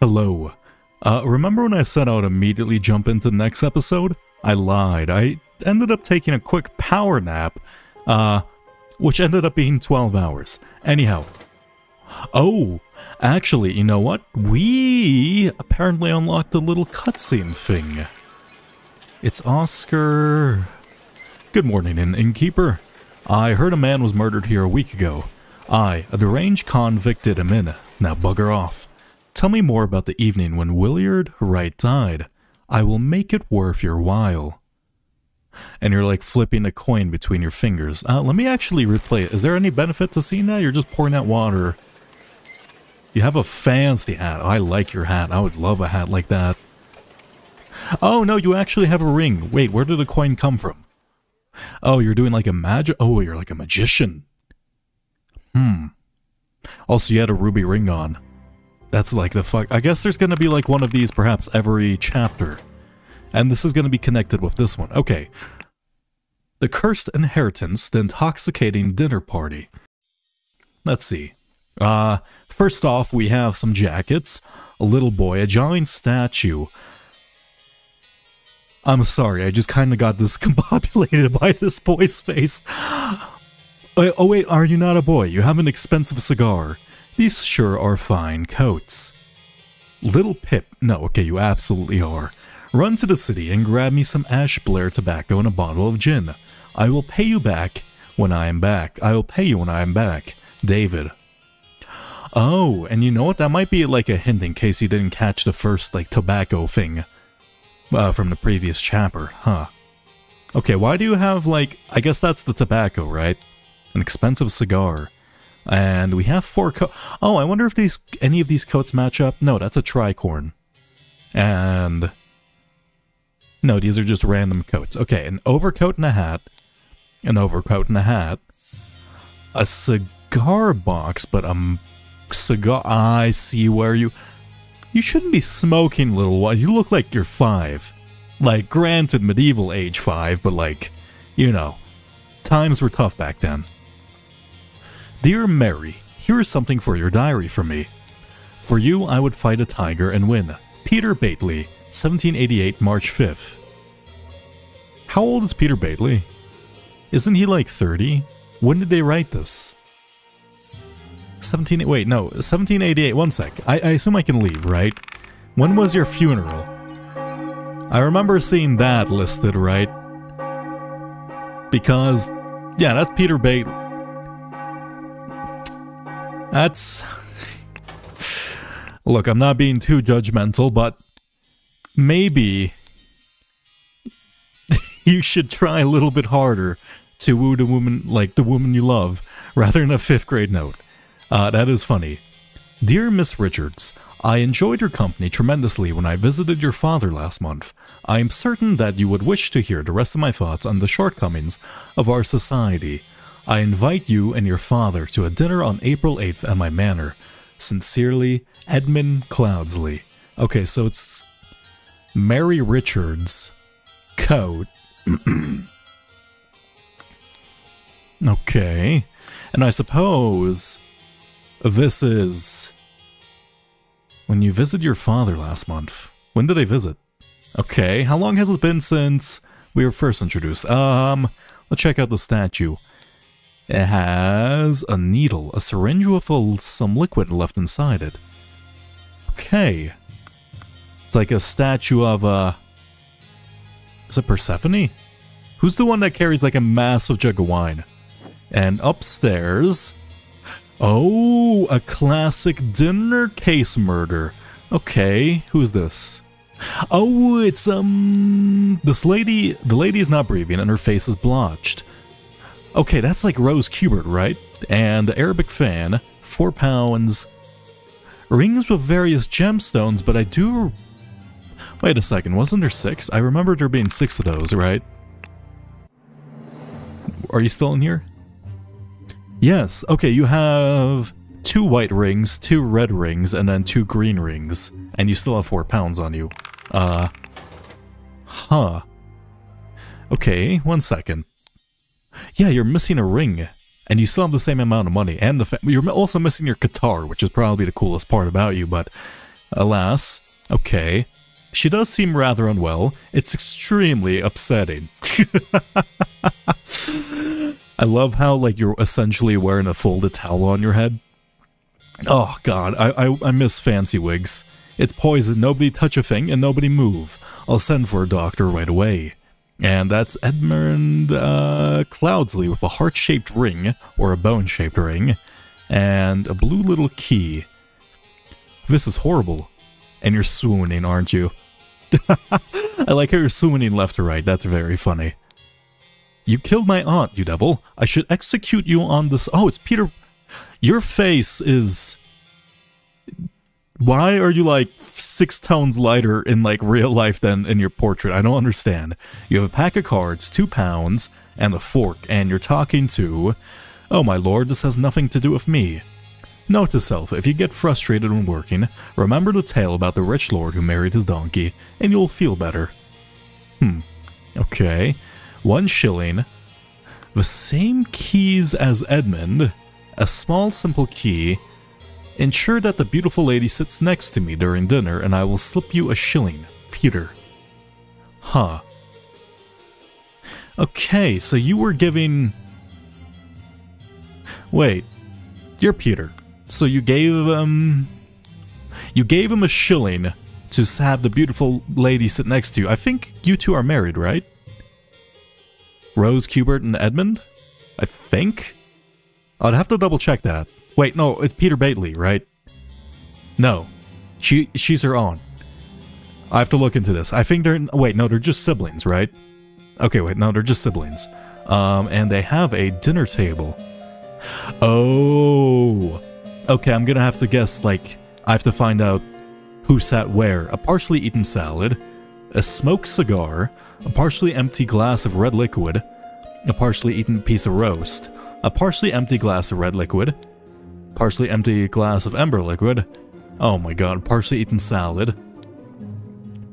Hello. Remember when I said I would immediately jump into the next episode? I lied. I ended up taking a quick power nap, which ended up being 12 hours. Anyhow. Oh, actually, you know what? We apparently unlocked a little cutscene thing. It's Oscar. Good morning, innkeeper. I heard a man was murdered here a week ago. I, a deranged convict, did him in. Now bugger off. Tell me more about the evening when Willard Wright died. I will make it worth your while. And you're like flipping a coin between your fingers. Let me actually replay it. Is there any benefit to seeing that? You're just pouring out water. You have a fancy hat. I like your hat. I would love a hat like that. Oh, no, you actually have a ring. Wait, where did the coin come from? Oh, you're doing like a magic... Oh, you're like a magician. Also, you had a ruby ring on. That's like the fuck... I guess there's gonna be like one of these perhaps every chapter. And this is gonna be connected with this one. Okay. The Cursed Inheritance, the Intoxicating Dinner Party. Let's see. First off, we have some jackets, a little boy, a giant statue. I'm sorry, I just kind of got discombobulated by this boy's face. Oh wait, are you not a boy? You have an expensive cigar. These sure are fine coats. Little Pip. No, okay, you absolutely are. Run to the city and grab me some ash blair tobacco and a bottle of gin. I will pay you back when I am back. I will pay you when I am back. David. Oh, and you know what? That might be like a hint in case you didn't catch the first, like, tobacco thing from the previous chapter, huh? Okay, why do you have, like, I guess that's the tobacco, right? An expensive cigar. And we have 4 coats. Oh, I wonder if any of these coats match up. No, that's a tricorn. And... no, these are just random coats. Okay, an overcoat and a hat. An overcoat and a hat. A cigar box, but a cigar... I see where you... You shouldn't be smoking, little one. You look like you're 5. Like, granted, medieval age 5, but like, you know, times were tough back then. Dear Mary, here is something for your diary from me. For you, I would fight a tiger and win. Peter Bately, 1788, March 5th. How old is Peter Bately? Isn't he like 30? When did they write this? 1788, one sec. I assume I can leave, right? When was your funeral? I remember seeing that listed, right? Because, yeah, that's Peter Bately. That's... Look, I'm not being too judgmental, but maybe you should try a little bit harder to woo the woman, like the woman you love, rather than a 5th grade note. That is funny. Dear Miss Richards, I enjoyed your company tremendously when I visited your father last month. I am certain that you would wish to hear the rest of my thoughts on the shortcomings of our society. I invite you and your father to a dinner on April 8th at my manor. Sincerely, Edmund Cloudsley. Okay, so it's Mary Richards' coat. Okay. And I suppose this is when you visited your father last month. When did I visit? Okay, how long has it been since we were first introduced? Let's check out the statue. It has a needle, a syringe with some liquid left inside it. Okay. It's like a statue of, is it Persephone? Who's the one that carries like a massive jug of wine? And upstairs... Oh, a classic dinner case murder. Okay, who is this? Oh, it's, this lady, the lady is not breathing and her face is blotched. Okay, that's like Rose Kubert, right? And the Arabic fan, 4 pounds. Rings with various gemstones, but I do... Wait a second, wasn't there 6? I remember there being 6 of those, right? Are you still in here? Yes, okay, you have 2 white rings, 2 red rings, and then 2 green rings. And you still have 4 pounds on you. Huh. Okay, one second. Yeah, you're missing a ring, and you still have the same amount of money, and you're also missing your guitar, which is probably the coolest part about you, but Alas, okay. She does seem rather unwell. It's extremely upsetting. I love how, like, you're essentially wearing a folded towel on your head. Oh, God, I miss fancy wigs. It's poison, nobody touch a thing, and nobody move. I'll send for a doctor right away. And that's Edmund Cloudsley with a heart-shaped ring, or a bone-shaped ring, and a blue little key. This is horrible. And you're swooning, aren't you? I like how you're swooning left to right, that's very funny. You killed my aunt, you devil. I should execute you on this— Oh, it's Peter— Your face is— Why are you like 6 tones lighter in like real life than in your portrait? I don't understand. You have a pack of cards, 2 pounds, and a fork, and you're talking to— Oh my lord, this has nothing to do with me. Note to self, if you get frustrated when working, remember the tale about the rich lord who married his donkey, and you'll feel better. Okay. 1 shilling. The same keys as Edmund. A small simple key. Ensure that the beautiful lady sits next to me during dinner, and I will slip you a shilling. Peter. Huh. Okay, so you were giving— Wait. You're Peter. So you gave him a shilling to have the beautiful lady sit next to you. I think you two are married, right? Rose, Cubert, and Edmund? I think? I'd have to double check that. Wait, no, it's Peter Bately, right? No. She's her aunt. I have to look into this. I think they're— Wait, no, they're just siblings, right? Okay, wait, no, they're just siblings. And they have a dinner table. Oh. Okay, I'm gonna have to guess, like, I have to find out who sat where. A partially eaten salad, a smoked cigar, a partially empty glass of red liquid, a partially eaten piece of roast, a partially empty glass of red liquid, partially empty glass of ember liquid, oh my god, partially eaten salad,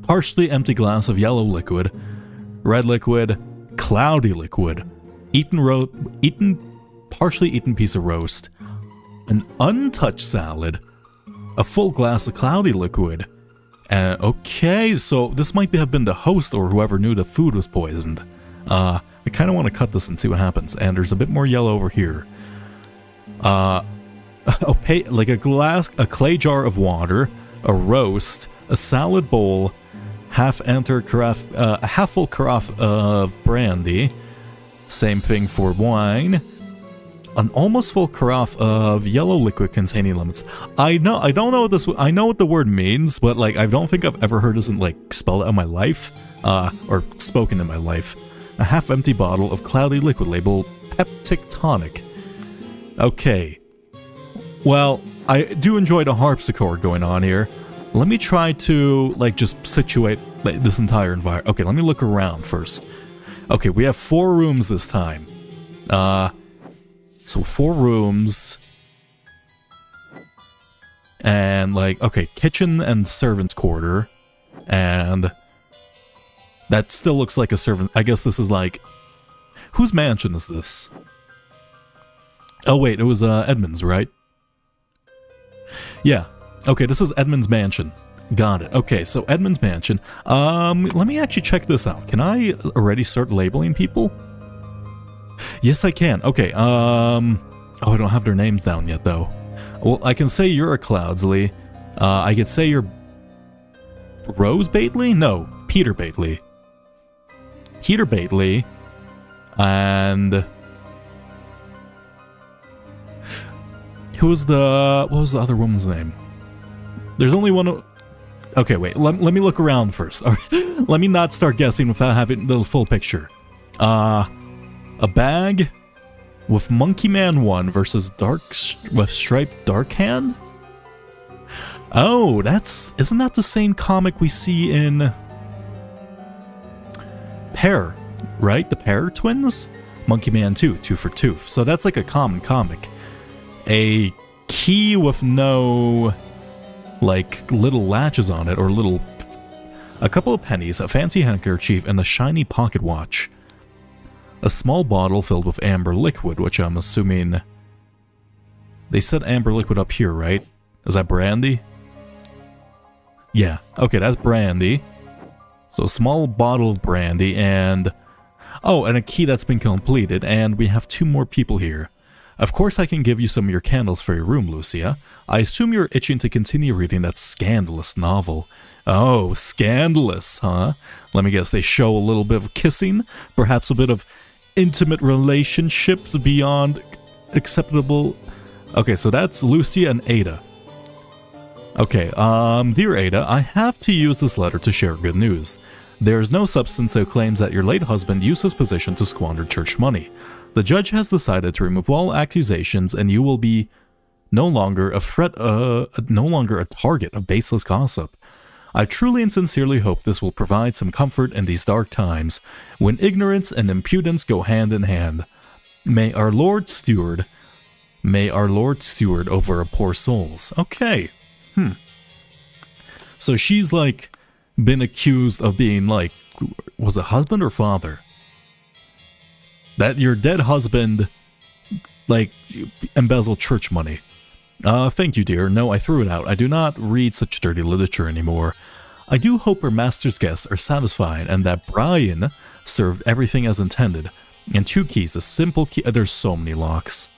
partially empty glass of yellow liquid, red liquid, cloudy liquid, partially eaten piece of roast, an untouched salad, a full glass of cloudy liquid. Okay, so this might have been the host or whoever knew the food was poisoned. I kind of want to cut this and see what happens. And there's a bit more yellow over here. Like a clay jar of water, a roast, a salad bowl, a half full carafe of brandy. Same thing for wine. An almost full carafe of yellow liquid containing lemons. I don't know what this— I know what the word means, but like I don't think I've ever heard this in like spelled out in my life, or spoken in my life. A half-empty bottle of cloudy liquid labeled Peptic Tonic. Okay. Well, I do enjoy the harpsichord going on here. Let me try to like just situate like, this entire environment. Okay, let me look around first. Okay, we have 4 rooms this time. So 4 rooms, and like, okay, kitchen and servant's quarter, and that still looks like a servant— I guess this is like— whose mansion is this? Oh wait, it was Edmund's, right? Yeah, okay, this is Edmund's mansion. Got it. Okay, so Edmund's mansion. Let me actually check this out. Can I already start labeling people? Yes, I can. Okay, oh, I don't have their names down yet, though. Well, I can say you're a Cloudsley. I could say you're Rose Bately? No, Peter Bately. Peter Bately. And what was the other woman's name? There's only one— Okay, wait, let me look around first. Let me not start guessing without having the full picture. A bag with Monkey Man 1 versus with Striped Dark Hand? Oh, isn't that the same comic we see in Pear, right? The Pear twins? Monkey Man 2, Two for Tooth. So that's like a common comic. A key with no like little latches on it, or a couple of pennies, a fancy handkerchief, and a shiny pocket watch. A small bottle filled with amber liquid, which I'm assuming— they said amber liquid up here, right? Is that brandy? Yeah, okay, that's brandy. So small bottle of brandy and... Oh, and a key that's been completed, and we have 2 more people here. Of course I can give you some of your candles for your room, Lucia. I assume you're itching to continue reading that scandalous novel. Oh, scandalous, huh? Let me guess, they show a little bit of kissing? Perhaps a bit of intimate relationships beyond acceptable... Okay, so that's Lucia and Ada. Okay, dear Ada, I have to use this letter to share good news. There is no substance that claims that your late husband used his position to squander church money. The judge has decided to remove all accusations, and you will be no longer a target of baseless gossip. I truly and sincerely hope this will provide some comfort in these dark times, when ignorance and impudence go hand in hand. May our Lord steward over our poor souls. Okay. So she's like been accused of being like, was it husband or father? That your dead husband like embezzled church money. Thank you, dear. No, I threw it out. I do not read such dirty literature anymore. I do hope our master's guests are satisfied and that Brian served everything as intended. And 2 keys, a simple key. There's so many locks.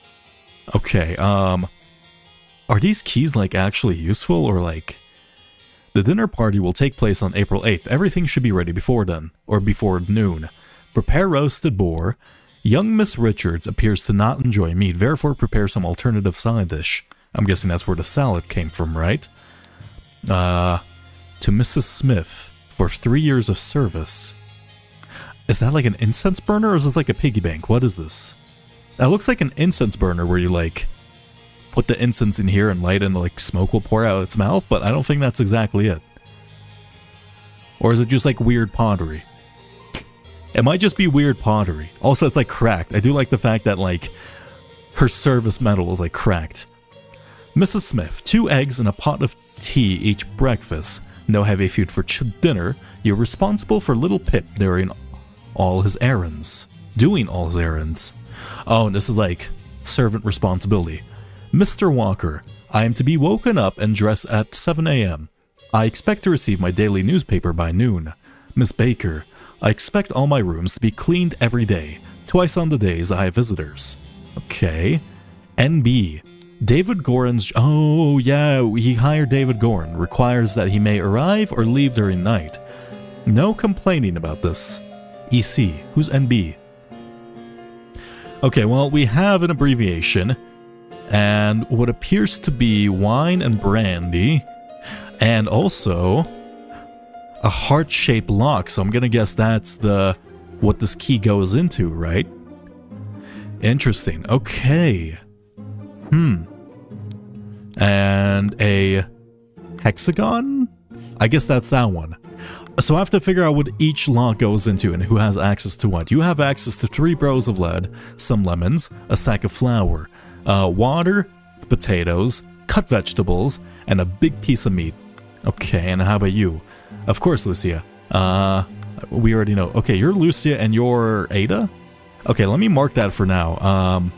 Okay, are these keys like actually useful or like... The dinner party will take place on April 8th. Everything should be ready before then, or before noon. Prepare roasted boar. Young Miss Richards appears to not enjoy meat, therefore prepare some alternative side dish. I'm guessing that's where the salad came from, right? To Mrs. Smith for 3 years of service. Is that like an incense burner or is this like a piggy bank? What is this? That looks like an incense burner where you like put the incense in here and light and like smoke will pour out its mouth, but I don't think that's exactly it. Or is it just like weird pottery? It might just be weird pottery. Also, it's like cracked. I do like the fact that like her service medal is like cracked. Mrs. Smith, 2 eggs and a pot of tea each breakfast. No heavy food for dinner. You're responsible for little Pip doing all his errands. Oh, and this is like servant responsibility. Mr. Walker, I am to be woken up and dressed at 7 a.m. I expect to receive my daily newspaper by noon. Miss Baker, I expect all my rooms to be cleaned every day, twice on the days I have visitors. Okay. NB, David Goran's... Oh, yeah, he hired David Goran. Requires that he may arrive or leave during night. No complaining about this. EC, who's NB? Okay, well, we have an abbreviation. And what appears to be wine and brandy, and also a heart-shaped lock. So I'm gonna guess that's what this key goes into, right? Interesting. Okay. And a hexagon? I guess that's that one. So I have to figure out what each lock goes into and who has access to what. You have access to 3 rows of lead, some lemons, a sack of flour, water, potatoes, cut vegetables, and a big piece of meat. Okay, and how about you? Of course, Lucia. We already know. Okay, you're Lucia and you're Ada? Okay, let me mark that for now.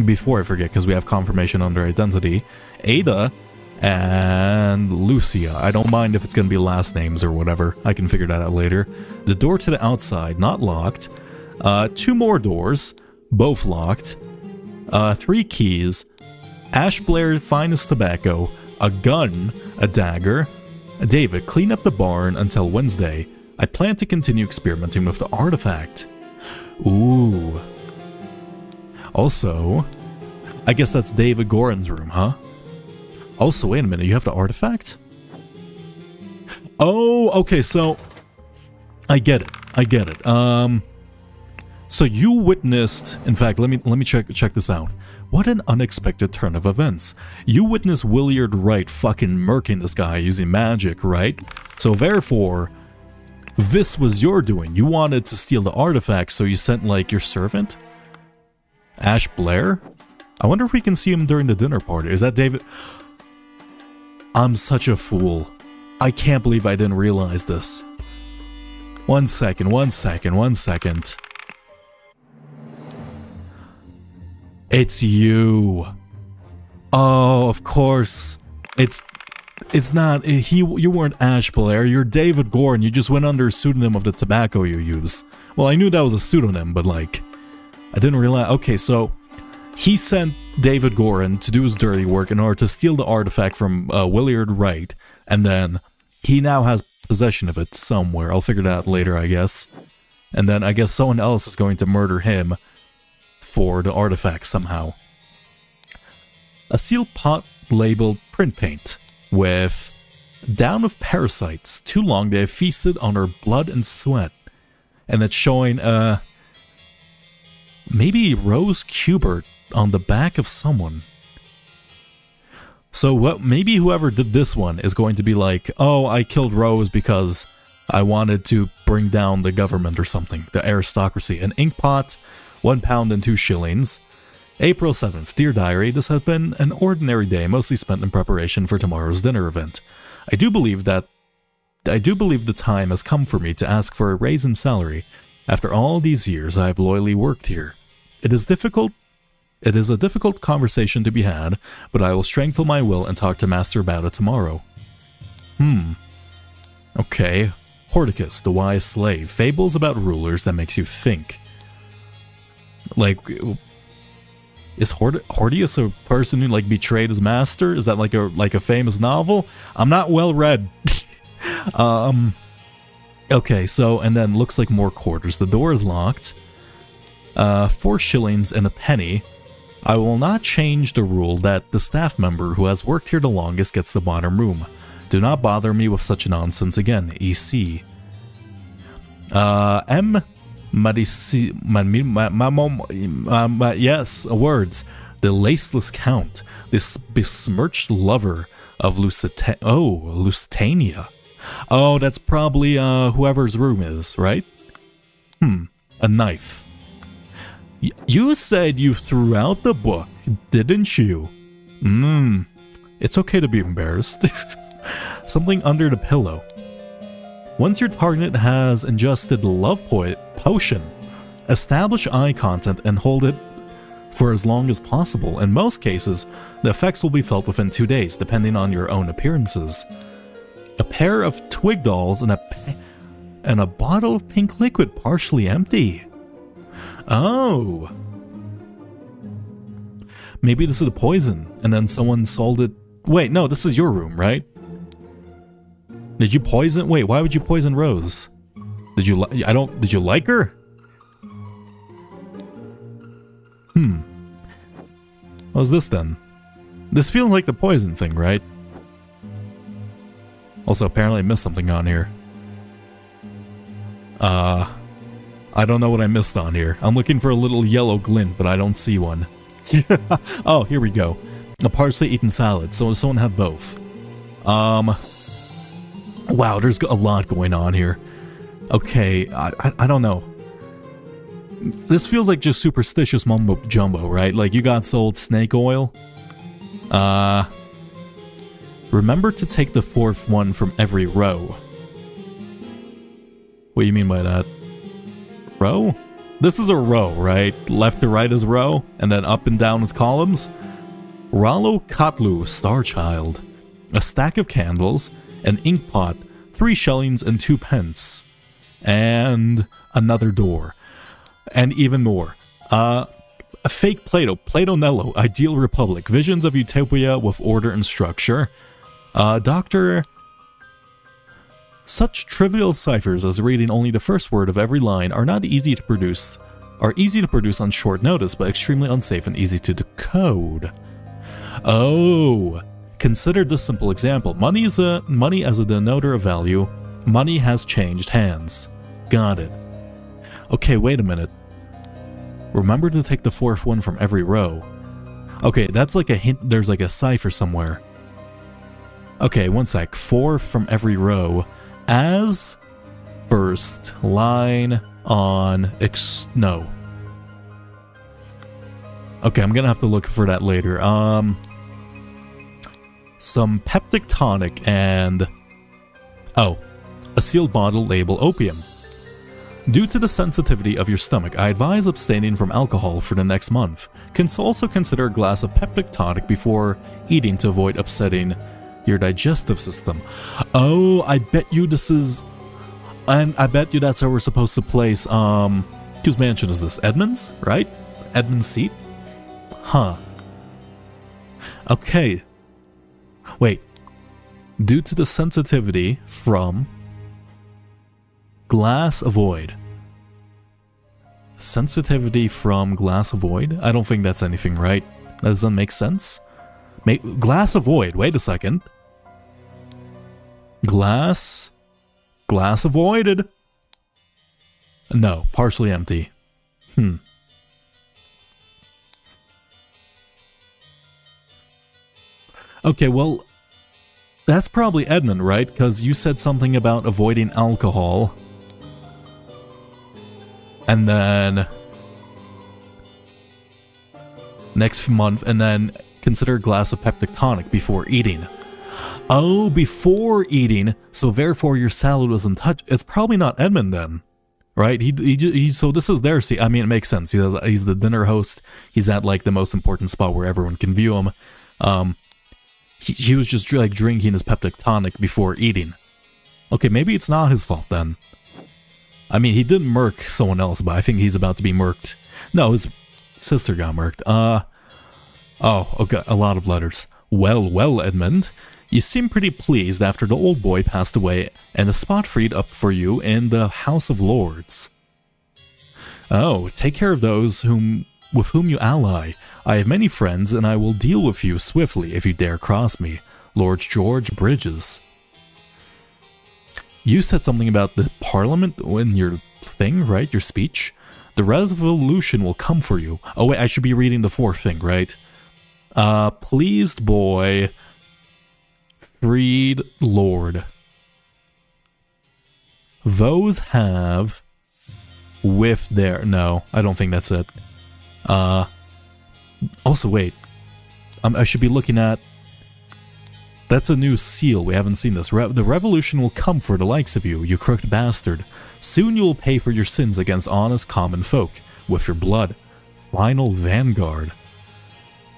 Before I forget, because we have confirmation under identity. Ada and Lucia. I don't mind if it's going to be last names or whatever. I can figure that out later. The door to the outside, not locked. 2 more doors, both locked. 3 keys, Ash Blair finest tobacco, a gun, a dagger. David, clean up the barn until Wednesday. I plan to continue experimenting with the artifact. Ooh. Also, I guess that's David Goran's room, huh? Also, wait a minute, you have the artifact? Oh, okay, so I get it. So you witnessed, in fact, let me check this out. What an unexpected turn of events. You witnessed Williard Wright fucking murking this guy using magic, right? So therefore, this was your doing. You wanted to steal the artifact, so you sent like your servant? Ash Blair? I wonder if we can see him during the dinner party. Is that David? I'm such a fool. I can't believe I didn't realize this. One second. It's you. Oh, of course. It's It's not, you weren't Ash Blair, you're David Gorin, you just went under a pseudonym of the tobacco you use. Well, I knew that was a pseudonym, but like, I didn't realize, okay, so, he sent David Gorin to do his dirty work in order to steal the artifact from Willard Wright, and then he now has possession of it somewhere. I'll figure that out later, I guess. And then I guess someone else is going to murder him for the artifact somehow. A sealed pot labeled print paint with down of parasites. Too long they have feasted on her blood and sweat. And it's showing maybe Rose Kubert on the back of someone. So what? Maybe whoever did this one is going to be like, oh, I killed Rose because I wanted to bring down the government or something, the aristocracy. An ink pot, £1 and 2 shillings. April 7th, Dear Diary, this has been an ordinary day, mostly spent in preparation for tomorrow's dinner event. I do believe the time has come for me to ask for a raise in salary. After all these years, I have loyally worked here. It is a difficult conversation to be had, but I will strengthen my will and talk to Master about it tomorrow. Okay. Horticus, the wise slave. Fables about rulers that makes you think. Like, is Hortius a person who like betrayed his master? Is that like a famous novel? I'm not well read. Okay, so and then looks like more quarters. The door is locked. 4 shillings and a penny. I will not change the rule that the staff member who has worked here the longest gets the bottom room. Do not bother me with such nonsense again. EC. Yes, words. The Laceless Count. This besmirched lover of Lusitania. Oh, that's probably whoever's room is, right? A knife. You said you threw out the book, didn't you? It's okay to be embarrassed. Something under the pillow. Once your target has ingested the love potion, establish eye contact and hold it for as long as possible. In most cases, the effects will be felt within 2 days, depending on your own appearances. A pair of twig dolls and a bottle of pink liquid partially empty. Oh. Maybe this is a poison, and then someone sold it. Wait, no, this is your room, right? Did you poison? Wait, why would you poison Rose? Did you did you like her? What's this then? This feels like the poison thing, right? Also, apparently I missed something on here. I don't know what I missed on here. I'm looking for a little yellow glint, but I don't see one. Oh, here we go. A parsley eaten salad, so someone had both. Wow, there's a lot going on here. Okay, I don't know. This feels like just superstitious mumbo jumbo, right? Like you got sold snake oil. Remember to take the 4th one from every row. What do you mean by that? Row? This is a row, right? Left to right is row, and then up and down is columns. Rollo Kotlu, Star Child. A stack of candles, an ink pot, 3 shillings and 2 pence. And another door. And even more. A fake Plato, Platonello, Ideal Republic, Visions of Utopia with Order and Structure. Doctor... Such trivial ciphers as reading only the first word of every line are easy to produce on short notice, but extremely unsafe and easy to decode. Oh, consider this simple example. Money as a denoter of value. Money has changed hands. Got it. Okay, wait a minute. Remember to take the 4th one from every row. Okay, that's like a hint. There's like a cipher somewhere. Okay, one sec. 4 from every row. As first line on no. Okay, I'm gonna have to look for that later. Some peptic tonic and a sealed bottle label opium. Due to the sensitivity of your stomach, I advise abstaining from alcohol for the next month. Can also consider a glass of peptic tonic before eating to avoid upsetting Your digestive system. Oh, I bet you this is... And I bet you that's how we're supposed to place, whose mansion is this? Edmund's, right? Edmund's seat? Huh. Okay. Wait. Due to the sensitivity from... Glass avoid. Sensitivity from glass avoid? I don't think that's anything, right? That doesn't make sense. Glass avoid. Wait a second. Glass avoided. No, partially empty. Okay, well, that's probably Edmund, right? Because you said something about avoiding alcohol. And then... next month, and then consider a glass of peptic tonic before eating. Oh, before eating, so therefore your salad was untouched. It's probably not Edmund then, right? So this is their seat. I mean, it makes sense. He's the dinner host. He's at like the most important spot where everyone can view him. He was just like drinking his peptic tonic before eating. Okay, maybe it's not his fault then. I mean, he did murk someone else, but I think he's about to be murked. No, his sister got murked. Oh, okay, a lot of letters. Well, Edmund. You seem pretty pleased after the old boy passed away and a spot freed up for you in the House of Lords. Oh, take care of those with whom you ally. I have many friends and I will deal with you swiftly if you dare cross me. Lord George Bridges. You said something about the Parliament in your thing, right? Your speech? The resolution will come for you. Oh wait, I should be reading the fourth thing, right? Pleased boy... freed lord. Those have... with their... No, I don't think that's it. Also, wait. I should be looking at... That's a new seal. We haven't seen this. The revolution will come for the likes of you, you crooked bastard. Soon you will pay for your sins against honest common folk, with your blood. Final vanguard.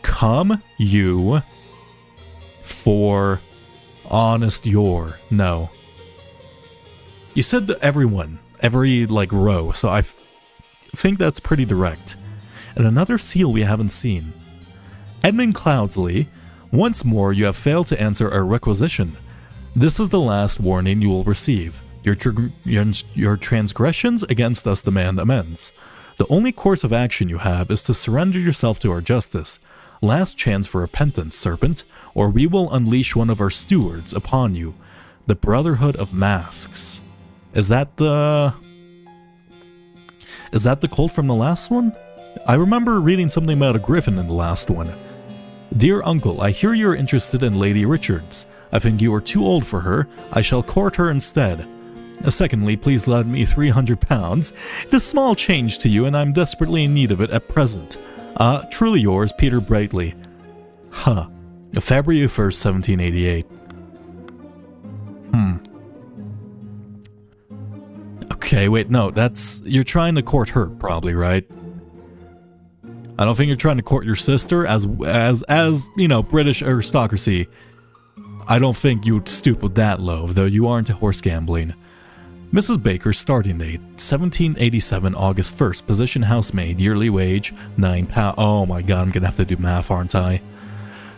Come you for honest your. No. You said to everyone, every, like, row, so I think that's pretty direct. And another seal we haven't seen. Edmund Cloudsley, once more you have failed to answer our requisition. This is the last warning you will receive. Your transgressions against us demand amends. The only course of action you have is to surrender yourself to our justice. Last chance for repentance, serpent, or we will unleash one of our stewards upon you. The Brotherhood of Masks. Is that the cult from the last one? I remember reading something about a griffin in the last one. Dear uncle, I hear you are interested in Lady Richards. I think you are too old for her. I shall court her instead. Secondly, please lend me £300. It is small change to you, and I'm desperately in need of it at present. Truly yours, Peter Brightly. Huh. February 1st, 1788. Okay, wait, no, you're trying to court her, probably, right? I don't think you're trying to court your sister, as you know, British aristocracy. I don't think you'd stoop that low, though you are into horse gambling. Mrs. Baker, starting date, 1787, August 1st, position housemaid, yearly wage, £9. Oh my god, I'm gonna have to do math, aren't I?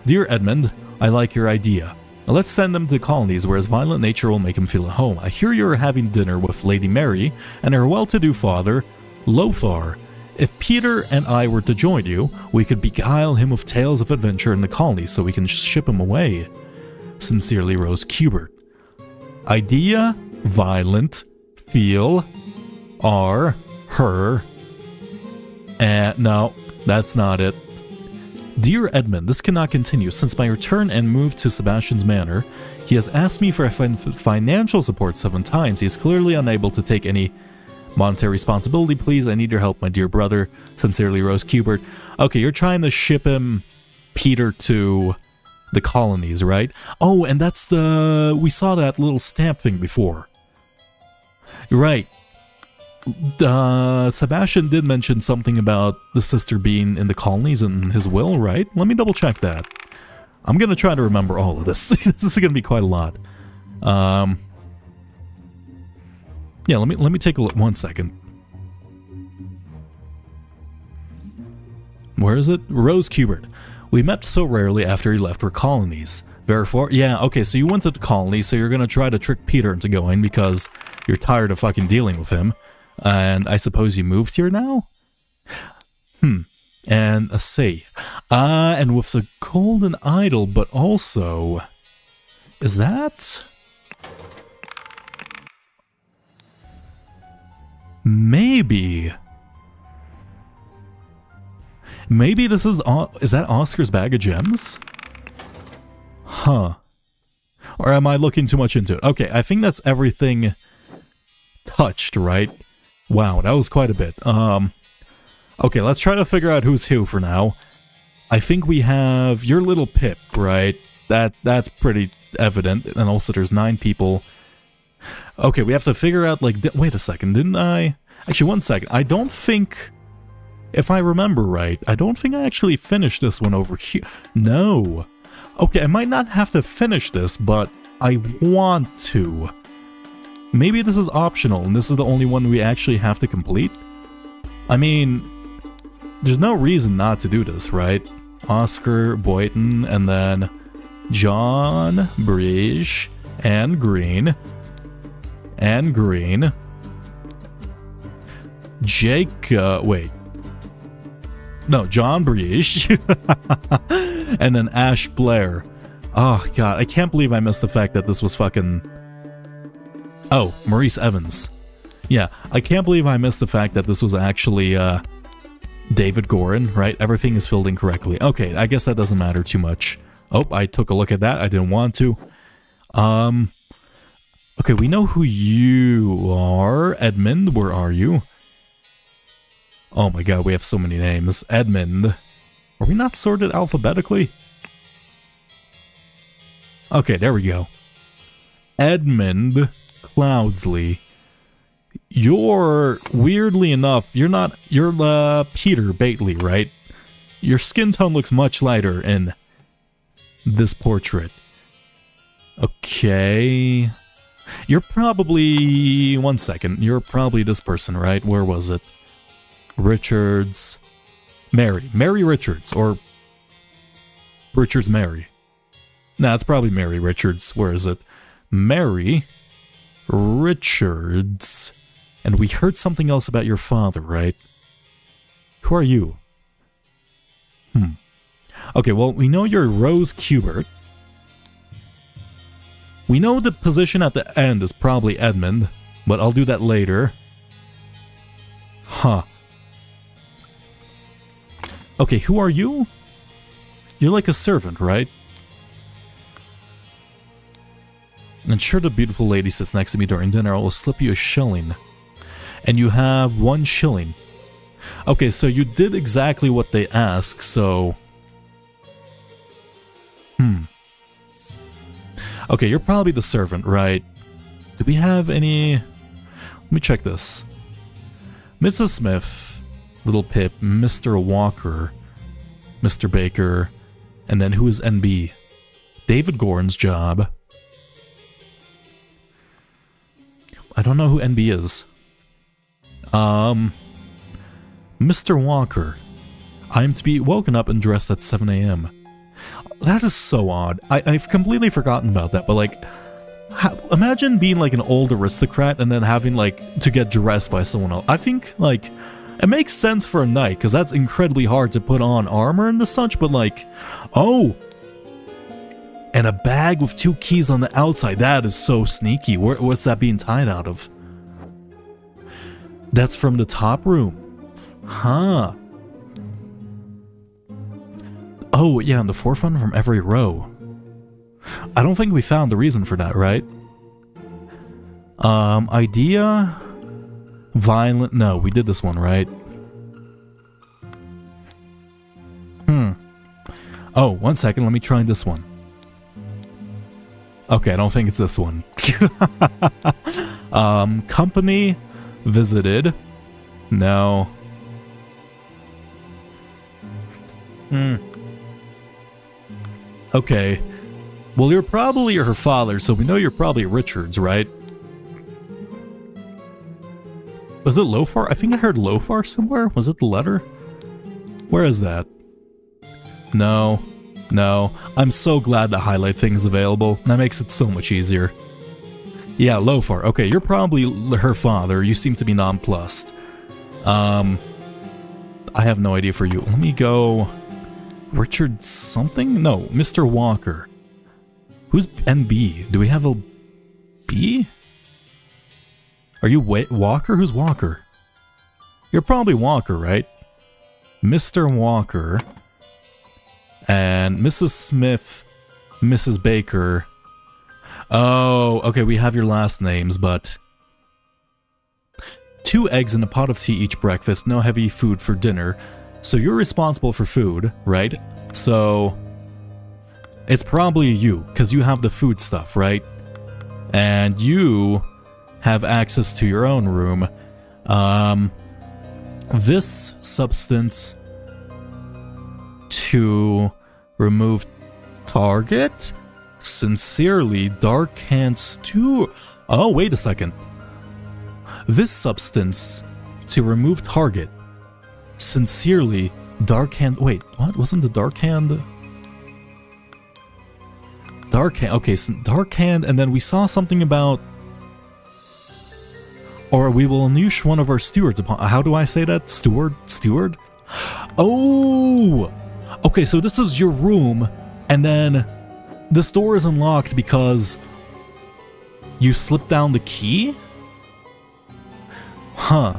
Dear Edmund, I like your idea. Let's send them to colonies where his violent nature will make him feel at home. I hear you are having dinner with Lady Mary and her well-to-do father, Lothar. If Peter and I were to join you, we could beguile him with tales of adventure in the colonies so we can ship him away. Sincerely, Rose Cubert. Idea, violent, feel, are, her, and no, that's not it. Dear Edmund, this cannot continue. Since my return and move to Sebastian's Manor, he has asked me for financial support 7 times. He is clearly unable to take any monetary responsibility. Please, I need your help, my dear brother. Sincerely, Rose Cubert. Okay, you're trying to ship him, Peter, to the colonies, right? Oh, and that's we saw that little stamp thing before. Right. Sebastian did mention something about the sister being in the colonies in his will, right? Let me double check that. I'm gonna try to remember all of this. This is gonna be quite a lot. Yeah, let me take a look. 1 second. Where is it? Rose Cubert. We met so rarely after he left for colonies. Therefore, yeah, okay, so you went to the colony, so you're gonna try to trick Peter into going because you're tired of fucking dealing with him. And I suppose you moved here now? And a safe. And with the golden idol, but also... Is that... Maybe this is that Oscar's bag of gems? Huh. Or am I looking too much into it? Okay, I think that's everything touched, right? Wow, that was quite a bit. Okay, let's try to figure out who's who for now. I think we have your little Pip, right? That's pretty evident. And also there's 9 people. Okay, we have to figure out, like, wait a second, didn't I? Actually, 1 second. I don't think, if I remember right, I don't think I actually finished this one over here. No. Okay, I might not have to finish this, but I want to. Maybe this is optional, and this is the only one we actually have to complete? I mean, there's no reason not to do this, right? Oscar, Boyton, and then John, Bridge, and Green. And Green. Jake, wait. No, John Breach. And then Ash Blair. Oh, God, I can't believe I missed the fact that this was fucking... Oh, Maurice Evans. Yeah, I can't believe I missed the fact that this was actually, David Gorin, right? Everything is filled in correctly. Okay, I guess that doesn't matter too much. Oh, I took a look at that. I didn't want to. Okay, we know who you are. Edmund, where are you? Oh my god, we have so many names. Edmund. Are we not sorted alphabetically? Okay, there we go. Edmund Cloudsley. You're, weirdly enough, you're Peter Bately, right? Your skin tone looks much lighter in this portrait. Okay. You're probably... 1 second. You're probably this person, right? Where was it? Richards... Mary Richards, or... Richards Mary. Nah, it's probably Mary Richards. Where is it? Mary Richards. And we heard something else about your father, right? Who are you? Okay, well, we know you're Rose Cubert. We know the position at the end is probably Edmund, but I'll do that later. Huh. Okay, who are you? You're like a servant, right? And sure, the beautiful lady sits next to me during dinner. I will slip you a shilling. And you have 1 shilling. Okay, so you did exactly what they asked, so... Okay, you're probably the servant, right? Do we have any... Let me check this. Mrs. Smith, Little Pip, Mr. Walker, Mr. Baker, and then who is NB? David Gorin's job. I don't know who NB is. Mr. Walker. I am to be woken up and dressed at 7 a.m. That is so odd. I've completely forgotten about that, but like, imagine being like an old aristocrat and then having like to get dressed by someone else. I think like, it makes sense for a knight, because that's incredibly hard to put on armor and such, but like, oh! And a bag with 2 keys on the outside, that is so sneaky. What's that being tied out of? That's from the top room. Huh. Oh, yeah, on the forefront from every row. I don't think we found the reason for that, right? Idea... Violent... No, we did this one, right? Oh, 1 second, let me try this one. Okay, I don't think it's this one. Company visited. No. Okay. Well, you're probably her father, so we know you're probably Richard's, right? Was it Lofar? I think I heard Lofar somewhere. Was it the letter? Where is that? No. No. I'm so glad to highlight things available. That makes it so much easier. Yeah, Lofar. Okay, you're probably her father. You seem to be nonplussed. I have no idea for you. Let me go... Richard something? No, Mr. Walker. Who's NB? Do we have a B? Are you Walker? Who's Walker? You're probably Walker, right? Mr. Walker. And Mrs. Smith, Mrs. Baker. Oh, okay, we have your last names, but... 2 eggs and a pot of tea each breakfast, no heavy food for dinner. So you're responsible for food, right? So... it's probably you, because you have the food stuff, right? And you have access to your own room. This substance to remove target? Sincerely, Dark Hand Stew. Oh, wait a second. This substance to remove target. Sincerely, Dark Hand. Wait, what? Wasn't the Dark Hand? Dark Hand. Okay, so Dark Hand, and then we saw something about. Or we will unleash one of our stewards upon. How do I say that? Steward? Steward? Oh! Okay, so this is your room, and then this door is unlocked because you slipped down the key? Huh.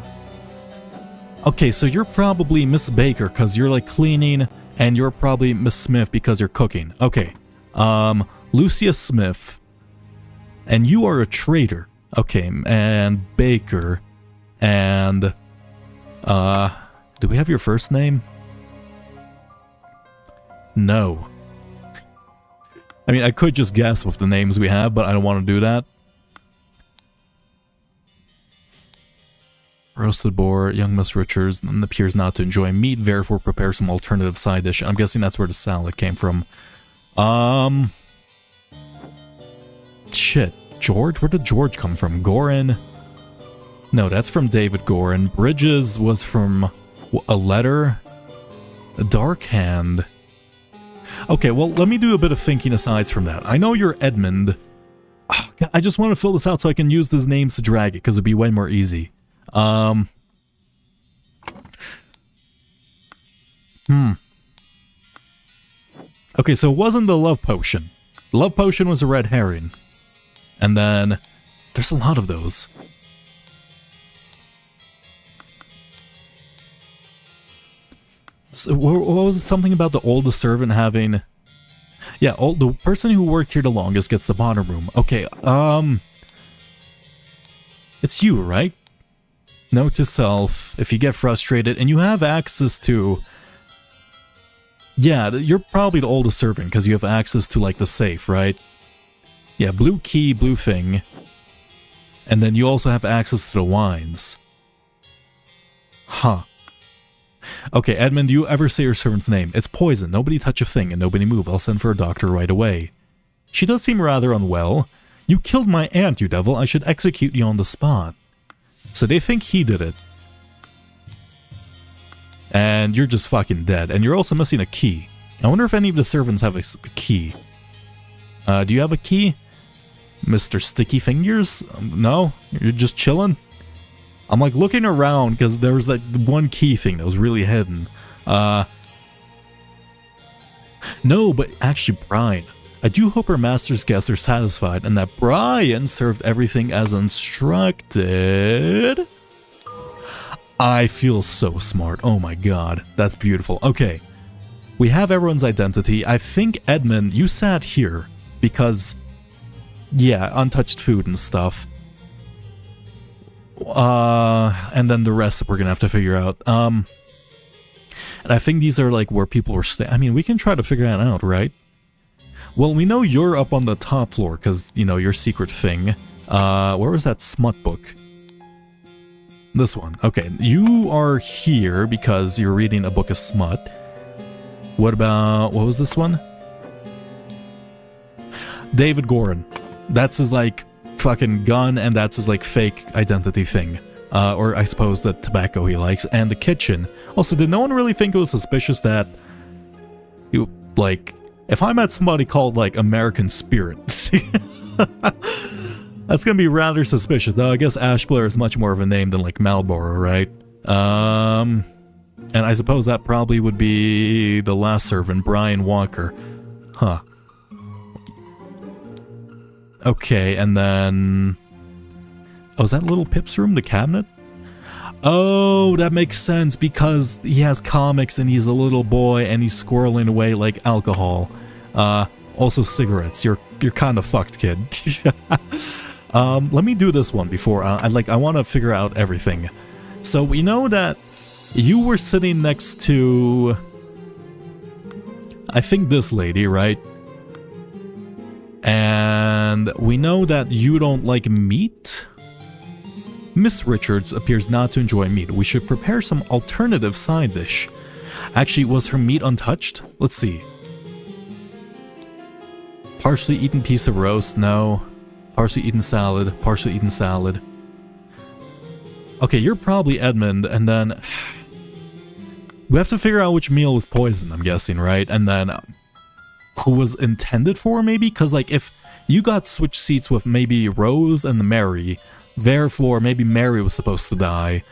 Okay, so you're probably Miss Baker because you're like cleaning, and you're probably Miss Smith because you're cooking. Okay. Lucia Smith. And you are a traitor. Okay, and Baker. And, do we have your first name? No. I mean, I could just guess with the names we have, but I don't want to do that. Roasted boar, young Miss Richards appears not to enjoy meat, therefore prepare some alternative side dish. I'm guessing that's where the salad came from. Shit. George? Where did George come from? Gorin? No, that's from David Gorin. Bridges was from a letter? A Dark Hand. Okay, well, let me do a bit of thinking aside from that. I know you're Edmund. Oh, I just want to fill this out so I can use these names to drag it, because it'd be way more easy. Okay, so it wasn't the love potion. The love potion was a red herring. And then, there's a lot of those. So, what was it? Something about the oldest servant having... Yeah, the person who worked here the longest gets the bottom room. Okay, it's you, right? Note to self, if you get frustrated, and you have access to... Yeah, you're probably the oldest servant, because you have access to, like, the safe, right? Yeah, blue key, blue thing. And then you also have access to the wines. Huh. Okay, Edmund, do you ever say your servant's name? It's poison. Nobody touch a thing and nobody move. I'll send for a doctor right away. She does seem rather unwell. You killed my aunt, you devil. I should execute you on the spot. So they think he did it. And you're just fucking dead. And you're also missing a key. I wonder if any of the servants have a key. Do you have a key? Mr. Sticky Fingers? No? You're just chilling? I'm like looking around because there was like one key thing that was really hidden. No, but actually Brian. I do hope our master's guests are satisfied and that Brian served everything as instructed. I feel so smart. Oh my god. That's beautiful. Okay. We have everyone's identity. I think, Edmund, you sat here because... Yeah, untouched food and stuff. And then the rest we're gonna have to figure out. And I think these are like where people were staying. I mean, we can try to figure that out, right? Well, we know you're up on the top floor because, you know, your secret thing. Where was that smut book? This one. Okay, you are here because you're reading a book of smut. What about, what was this one? David Gorin. That's his, like, fucking gun, and that's his, like, fake identity thing. Or I suppose the tobacco he likes, and the kitchen. Also, did no one really think it was suspicious that you, like, if I met somebody called, like, American Spirit, that's gonna be rather suspicious, though I guess Ash Blair is much more of a name than, like, Marlboro, right? And I suppose that probably would be the last servant, Brian Walker. Huh. Okay, and then... Oh, is that little Pip's room, the cabinet? Oh, that makes sense, because he has comics and he's a little boy and he's squirreling away like alcohol. Also cigarettes. You're kind of fucked, kid. Let me do this one before, I want to figure out everything. So we know that you were sitting next to... I think this lady, right? And we know that you don't like meat? Miss Richards appears not to enjoy meat. We should prepare some alternative side dish. Actually, was her meat untouched? Let's see. Partially eaten piece of roast? No. Partially eaten salad. Partially eaten salad. Okay, you're probably Edmund, and then... We have to figure out which meal was poisoned, I'm guessing, right? And then... who was intended for, maybe? Because, like, if you got switched seats with maybe Rose and Mary... Therefore, maybe Mary was supposed to die.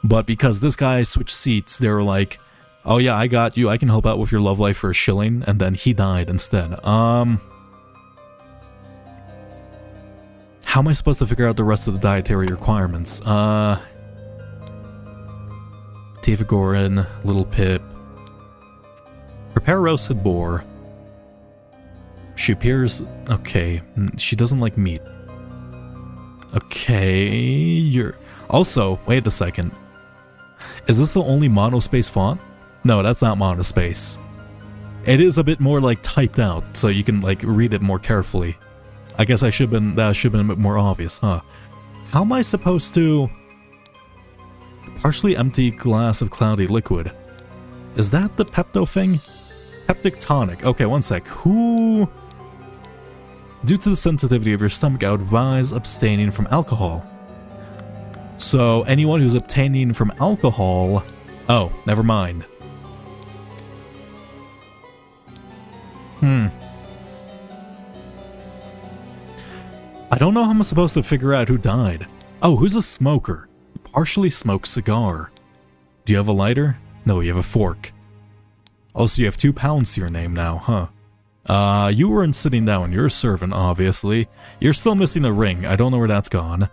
But because this guy switched seats, they were like, oh yeah, I got you, I can help out with your love life for a shilling, and then he died instead. How am I supposed to figure out the rest of the dietary requirements? David Gorin, Little Pip. Prepare roasted boar. She appears... okay, she doesn't like meat. Okay, you're... Also, wait a second. Is this the only monospace font? No, that's not monospace. It is a bit more, like, typed out, so you can, like, read it more carefully. I guess that should have been a bit more obvious, huh? How am I supposed to... Partially empty glass of cloudy liquid. Is that the Pepto thing? Peptic tonic. Okay, one sec. Who... Due to the sensitivity of your stomach, I would advise abstaining from alcohol. So, anyone who's abstaining from alcohol... Oh, never mind. I don't know how I'm supposed to figure out who died. Oh, who's a smoker? Partially smoked cigar. Do you have a lighter? No, you have a fork. Also, you have 2 pounds to your name now, huh? You weren't sitting down. You're a servant, obviously. You're still missing a ring. I don't know where that's gone.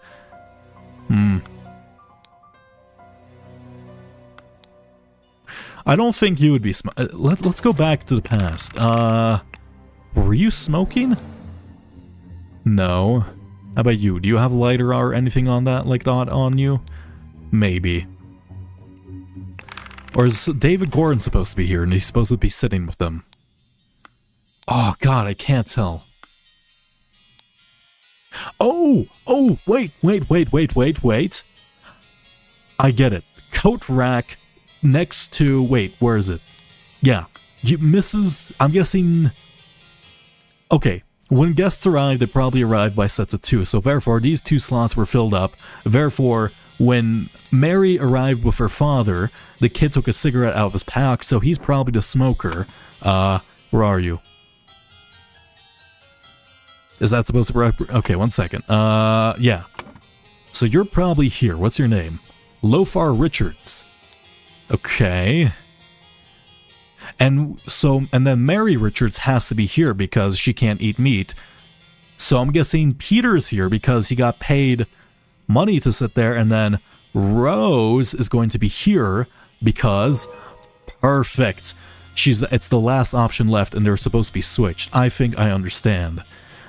I don't think you would be let's go back to the past. Were you smoking? No. How about you? Do you have a lighter or anything on that, like that on you? Maybe. Or is David Gorin supposed to be here and he's supposed to be sitting with them? Oh god, I can't tell. Oh, wait. I get it. Coat rack next to, wait, where is it? Yeah, I'm guessing, okay, when guests arrived, they probably arrived by sets of 2, so therefore these 2 slots were filled up. Therefore, when Mary arrived with her father, the kid took a cigarette out of his pack, so he's probably the smoker. Where are you? Is that supposed to be... Okay, one second. Yeah. So you're probably here. What's your name? Lofar Richards. Okay. And then Mary Richards has to be here because she can't eat meat. So I'm guessing Peter's here because he got paid money to sit there, and then Rose is going to be here because... Perfect. It's the last option left and they're supposed to be switched. I think I understand.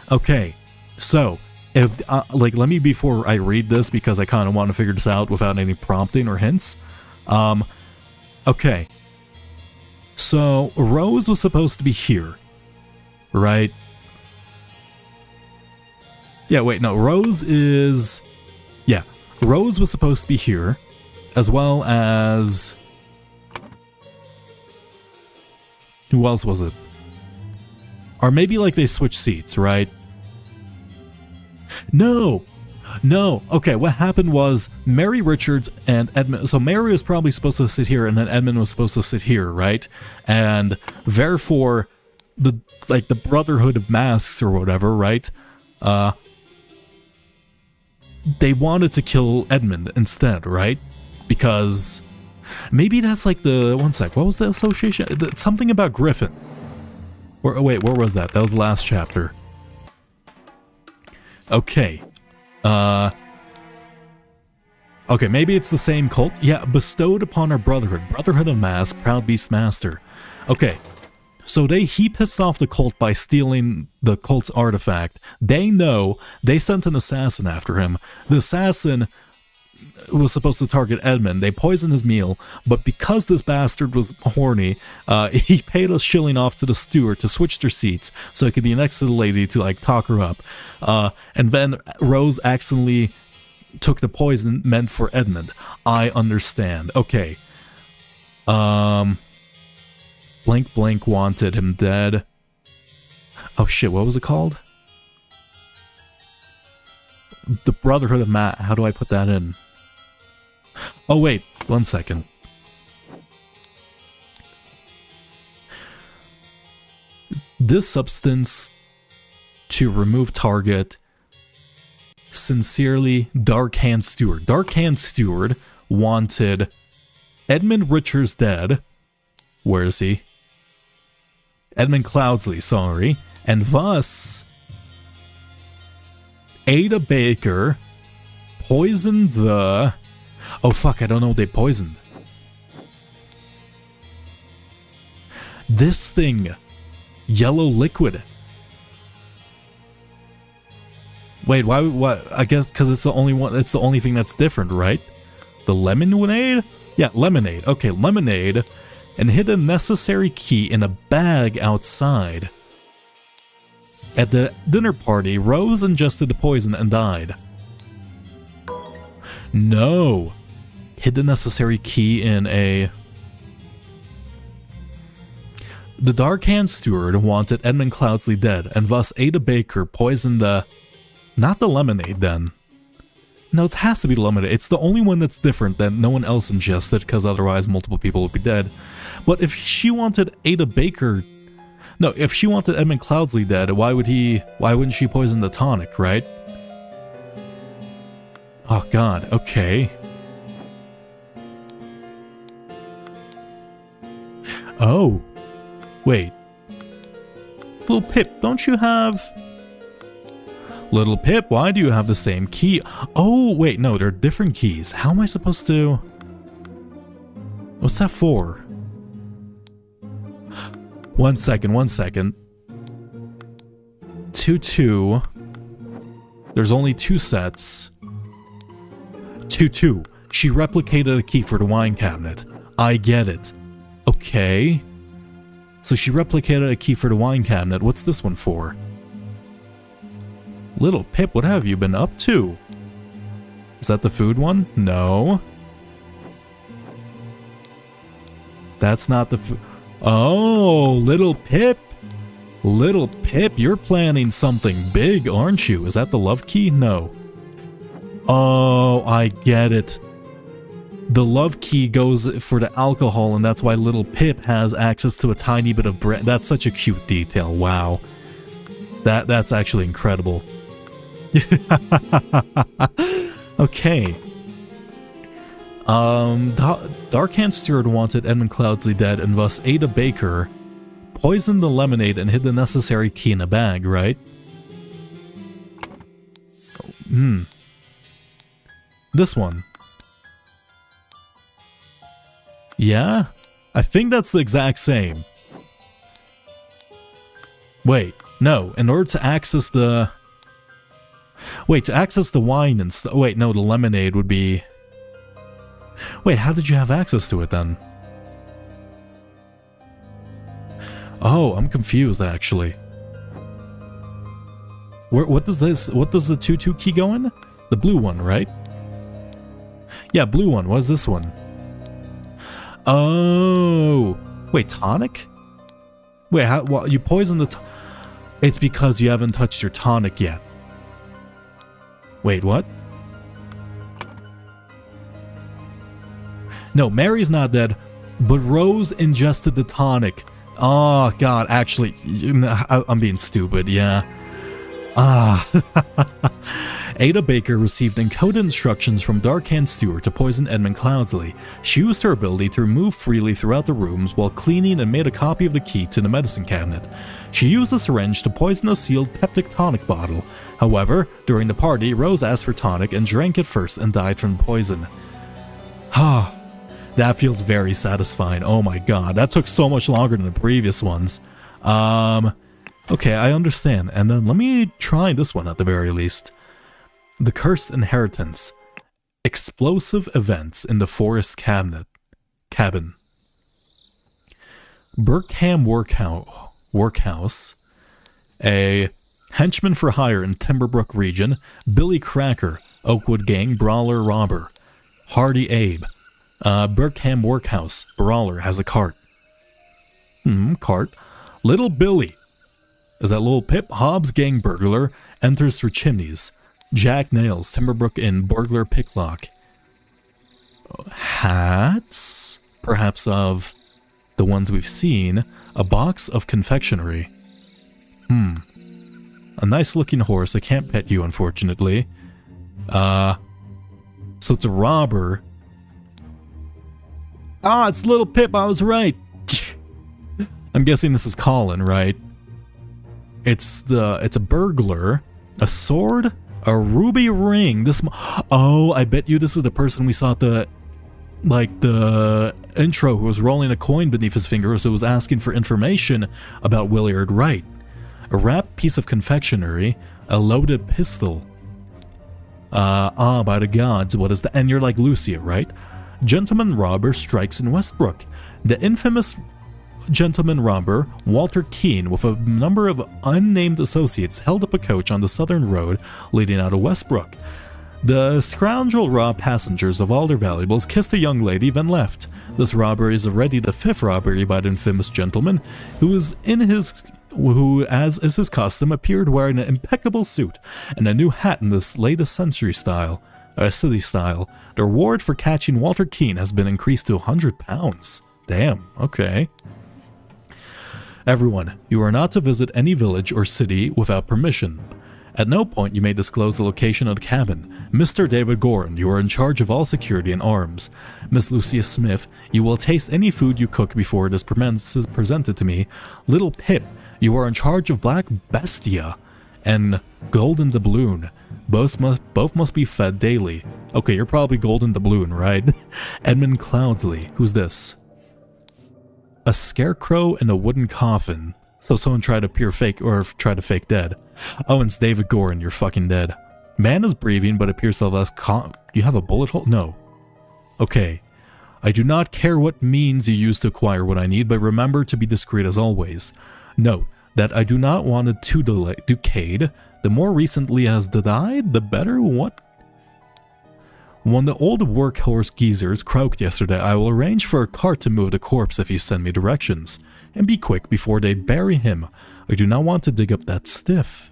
Okay, so, if, let me, before I read this, because I kind of want to figure this out without any prompting or hints. Okay. So, Rose was supposed to be here, right? Yeah, wait, no, Rose is... Yeah, Rose was supposed to be here, as well as... Who else was it? Or maybe like they switch seats, right? No! No! Okay, what happened was Mary Richards and Edmund... So Mary was probably supposed to sit here and then Edmund was supposed to sit here, right? And therefore, the Brotherhood of Masks or whatever, right? They wanted to kill Edmund instead, right? Because maybe that's like the... One sec, what was the association? Something about Griffin. Or, oh wait, where was that? That was the last chapter. Okay. Okay, maybe it's the same cult. Yeah, bestowed upon our Brotherhood. Brotherhood of Masks, Proud Beast Master. Okay. So he pissed off the cult by stealing the cult's artifact. They know, they sent an assassin after him. The assassin was supposed to target Edmund. They poisoned his meal, but because this bastard was horny, he paid a shilling off to the steward to switch their seats so he could be next to the lady to like talk her up. And then Rose accidentally took the poison meant for Edmund. I understand. Okay. Blank Blank wanted him dead. Oh shit, what was it called? The Brotherhood of Matt. How do I put that in? Oh wait, 1 second. This substance to remove target. Sincerely, Dark Hand Steward. Dark Hand Steward wanted Edmund Richards dead. Where is he? Edmund Cloudsley, sorry. And thus, Ada Baker poisoned the... Oh fuck, I don't know what they poisoned. This thing. Yellow liquid. Wait, why? What? I guess because it's the only one. It's the only thing that's different, right? The lemonade? Yeah, lemonade. Okay, lemonade. And hid a necessary key in a bag outside. At the dinner party, Rose ingested the poison and died. No. Hid the necessary key in a... The Dark Hand Steward wanted Edmund Cloudsley dead, and thus Ada Baker poisoned the... Not the lemonade, then. No, it has to be the lemonade. It's the only one that's different that no one else ingested, because otherwise multiple people would be dead. But if she wanted Ada Baker... No, if she wanted Edmund Cloudsley dead, why wouldn't she poison the tonic, right? Oh god, okay. Oh. Wait. Little Pip, don't you have... Little Pip, why do you have the same key? Oh, wait, no, they're different keys. How am I supposed to... What's that for? 1 second, 1 second. 2-2. There's only 2 sets. 2-2. She replicated a key for the wine cabinet. I get it. Okay. So she replicated a key for the wine cabinet. What's this one for? Little Pip, what have you been up to? Is that the food one? No. That's not the food. Oh, Little Pip. Little Pip, you're planning something big, aren't you? Is that the love key? No. Oh, I get it. The love key goes for the alcohol, and that's why Little Pip has access to a tiny bit of bread. That's such a cute detail. Wow. That's actually incredible. Okay. Dark Hand Steward wanted Edmund Cloudsley dead, and thus Ada Baker poisoned the lemonade and hid the necessary key in a bag, right? This one. Yeah? I think that's the exact same. Wait, no. In order to access the... Wait, to access the wine and stuff... Wait, no, the lemonade would be... Wait, how did you have access to it then? Oh, I'm confused actually. What does this... What does the 2-2 key go in? The blue one, right? Yeah, blue one. What is this one? Oh... Wait, tonic? Wait, how... Well, you poison the... It's because you haven't touched your tonic yet. Wait, what? No, Mary's not dead, but Rose ingested the tonic. Oh, God, actually, I'm being stupid, yeah. Ada Baker received encoded instructions from Darkhand Stewart to poison Edmund Cloudsley. She used her ability to move freely throughout the rooms while cleaning and made a copy of the key to the medicine cabinet. She used a syringe to poison a sealed peptic tonic bottle. However, during the party, Rose asked for tonic and drank it first and died from the poison. That feels very satisfying. Oh my god, that took so much longer than the previous ones. Okay, I understand. And then let me try this one at the very least. The Cursed Inheritance. Explosive events in the forest cabin. Burkham Workhouse. A henchman for hire in Timberbrook region. Billy Cracker. Oakwood Gang Brawler Robber. Hardy Abe. Burkham Workhouse. Brawler has a cart. Cart. Little Billy. Is that Little Pip? Hobbs Gang Burglar. Enters through chimneys. Jack Nails, Timberbrook Inn, burglar picklock. Hats? Perhaps of the ones we've seen. A box of confectionery. A nice looking horse. I can't pet you, unfortunately. So it's a robber. It's Little Pip, I was right. I'm guessing this is Colin, right? It's a burglar. A sword? A ruby ring. I bet you this is the person we saw at the intro who was rolling a coin beneath his fingers who was asking for information about Willard Wright. A wrapped piece of confectionery. A loaded pistol. By the gods, what is that? And you're like Lucia, right? Gentleman robber strikes in Westbrook. The infamous gentleman robber, Walter Keane, with a number of unnamed associates, held up a coach on the southern road leading out of Westbrook. The scoundrel robbed passengers of all their valuables, kissed a young lady, then left. This robbery is already the 5th robbery by the infamous gentleman, who, as is his custom, appeared wearing an impeccable suit and a new hat in this latest city style. The reward for catching Walter Keane has been increased to £100. Damn, okay. Everyone, you are not to visit any village or city without permission. At no point you may disclose the location of the cabin. Mr. David Gorin, you are in charge of all security and arms. Miss Lucia Smith, you will taste any food you cook before it is presented to me. Little Pip, you are in charge of Black Bestia and Golden Doubloon. Both must be fed daily. Okay, you're probably Golden Doubloon, right? Edmund Cloudsley, who's this? A scarecrow in a wooden coffin. So someone tried to appear fake or try to fake dead. Oh, and it's David Gorin, you're fucking dead. Man is breathing but appears to have less you have a bullet hole? No. Okay. I do not care what means you use to acquire what I need, but remember to be discreet as always. Note that I do not want it to decayed. The more recently has died, the better. What? When the old workhorse geezers croaked yesterday, I will arrange for a cart to move the corpse if you send me directions. And be quick before they bury him. I do not want to dig up that stiff.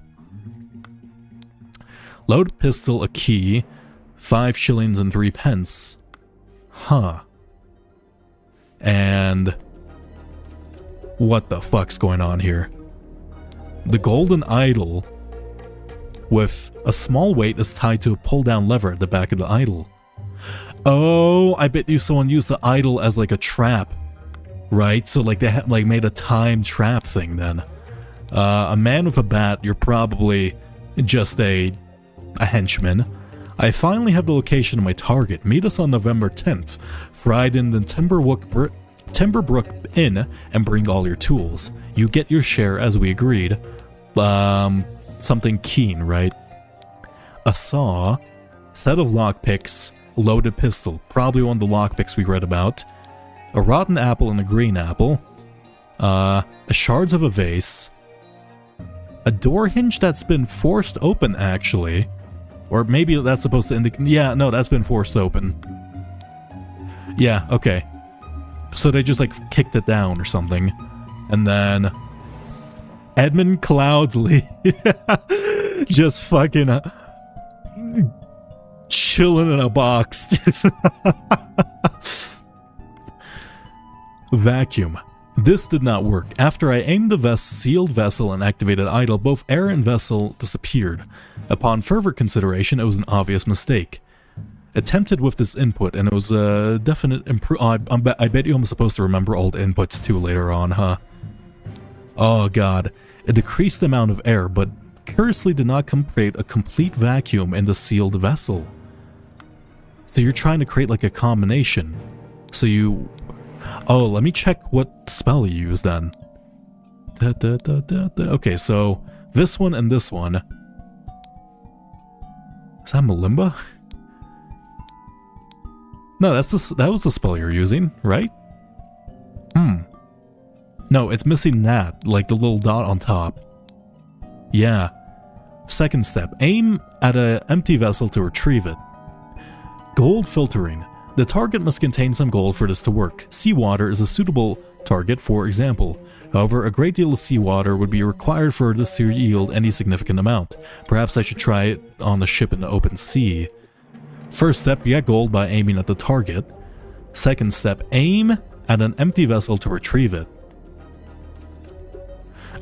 Load pistol, a key, 5 shillings and 3 pence. Huh. And what the fuck's going on here? The golden idol with a small weight is tied to a pull-down lever at the back of the idol. Oh, I bet you someone used the idol as like a trap, right? So like they made a time trap thing then. A man with a bat, you're probably just a henchman. I finally have the location of my target. Meet us on November 10th. Fried in the Timberbrook Inn and bring all your tools. You get your share as we agreed. Something keen, right? A saw, set of lockpicks, loaded pistol, probably one of the lockpicks we read about. A rotten apple and a green apple. Shards of a vase. A door hinge that's been forced open, actually. Or maybe that's supposed to indicate... Yeah, no, that's been forced open. Yeah, okay. So they just, like, kicked it down or something. And then... Edmund Cloudsley. Just fucking chilling in a box. Vacuum. This did not work. After I aimed the sealed vessel and activated idle, both air and vessel disappeared. Upon further consideration, it was an obvious mistake. Attempted with this input, and it was a definite I bet you I'm supposed to remember all the inputs too later on, huh? Oh god. It decreased the amount of air, but curiously did not create a complete vacuum in the sealed vessel. So you're trying to create like a combination. So you... Oh, let me check what spell you use then. Okay, so this one and this one. Is that Malimba? No, that was the spell you're using, right? No, it's missing that, like the little dot on top. Yeah. Second step, aim at an empty vessel to retrieve it. Gold filtering. The target must contain some gold for this to work. Seawater is a suitable target, for example. However, a great deal of seawater would be required for this to yield any significant amount. Perhaps I should try it on the ship in the open sea. First step, get gold by aiming at the target. Second step, aim at an empty vessel to retrieve it.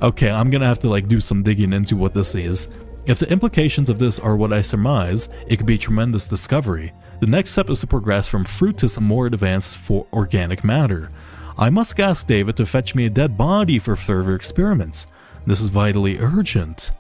Okay, I'm gonna have to like do some digging into what this is. If the implications of this are what I surmise, it could be a tremendous discovery. The next step is to progress from fruit to some more advanced organic matter. I must ask David to fetch me a dead body for further experiments. This is vitally urgent.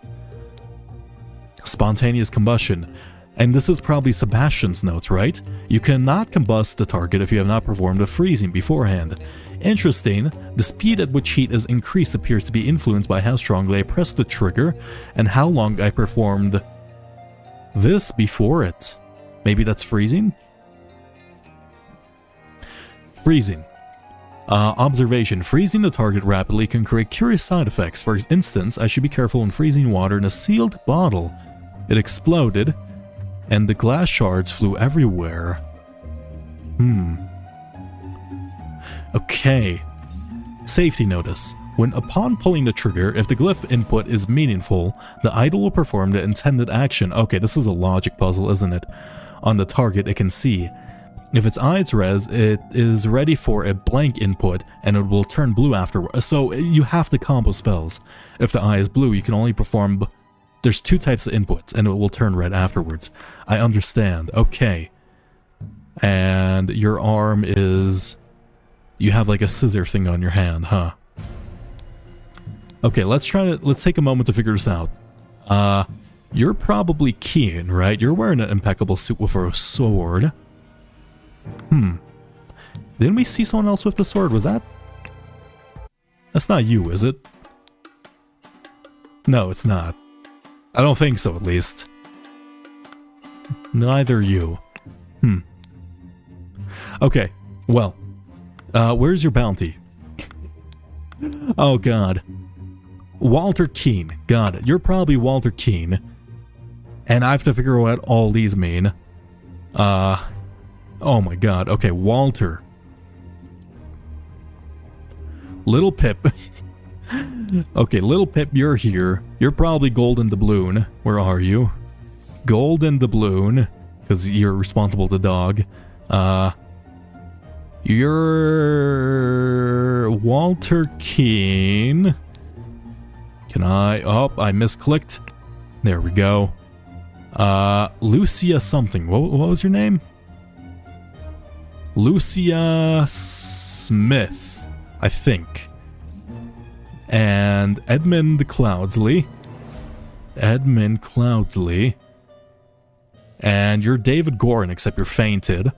Spontaneous combustion. And this is probably Sebastian's notes, right? You cannot combust the target if you have not performed a freezing beforehand. Interesting, the speed at which heat is increased appears to be influenced by how strongly I pressed the trigger and how long I performed this before it. Maybe that's freezing? Freezing. Observation. Freezing the target rapidly can create curious side effects. For instance, I should be careful when freezing water in a sealed bottle. It exploded, and the glass shards flew everywhere. Okay. Safety notice. Upon pulling the trigger, if the glyph input is meaningful, the idol will perform the intended action. Okay, this is a logic puzzle, isn't it? On the target, it can see. If its eye is res, it is ready for a blank input, and it will turn blue afterwards. So you have to combo spells. If the eye is blue, you can only perform... There's two types of inputs, and it will turn red afterwards. I understand. Okay. And your arm is... You have like a scissor thing on your hand, huh? Okay, let's take a moment to figure this out. You're probably Keen, right? You're wearing an impeccable suit with a sword. Didn't we see someone else with the sword? Was that... That's not you, is it? No, it's not. I don't think so, at least. Neither you. Okay, well. Where's your bounty? Oh god. Walter Keane. Got it. You're probably Walter Keane. And I have to figure out what all these mean. Oh my god. Okay, Walter. Little Pip. Okay, Little Pip, you're here. You're probably Golden Doubloon. Where are you? Golden Doubloon. Because you're responsible to dog. You're... Walter Keane. Can I... Oh, I misclicked. There we go. Lucia something. What was your name? Lucia Smith, I think. And Edmund Cloudsley. Edmund Cloudsley. And you're David Gorin, except you're fainted.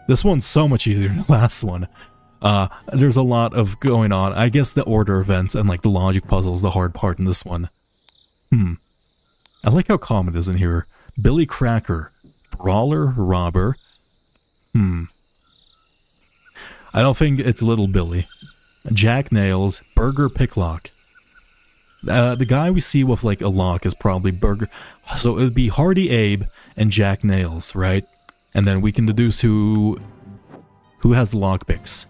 This one's so much easier than the last one. There's a lot of going on. I guess the order events and like the logic puzzle is the hard part in this one. I like how calm it is in here. Billy Cracker. Brawler, robber. I don't think it's Little Billy. Jack Nails, Burger Picklock. The guy we see with like a lock is probably Burger. So it would be Hardy Abe and Jack Nails, right? And then we can deduce who has the lockpicks.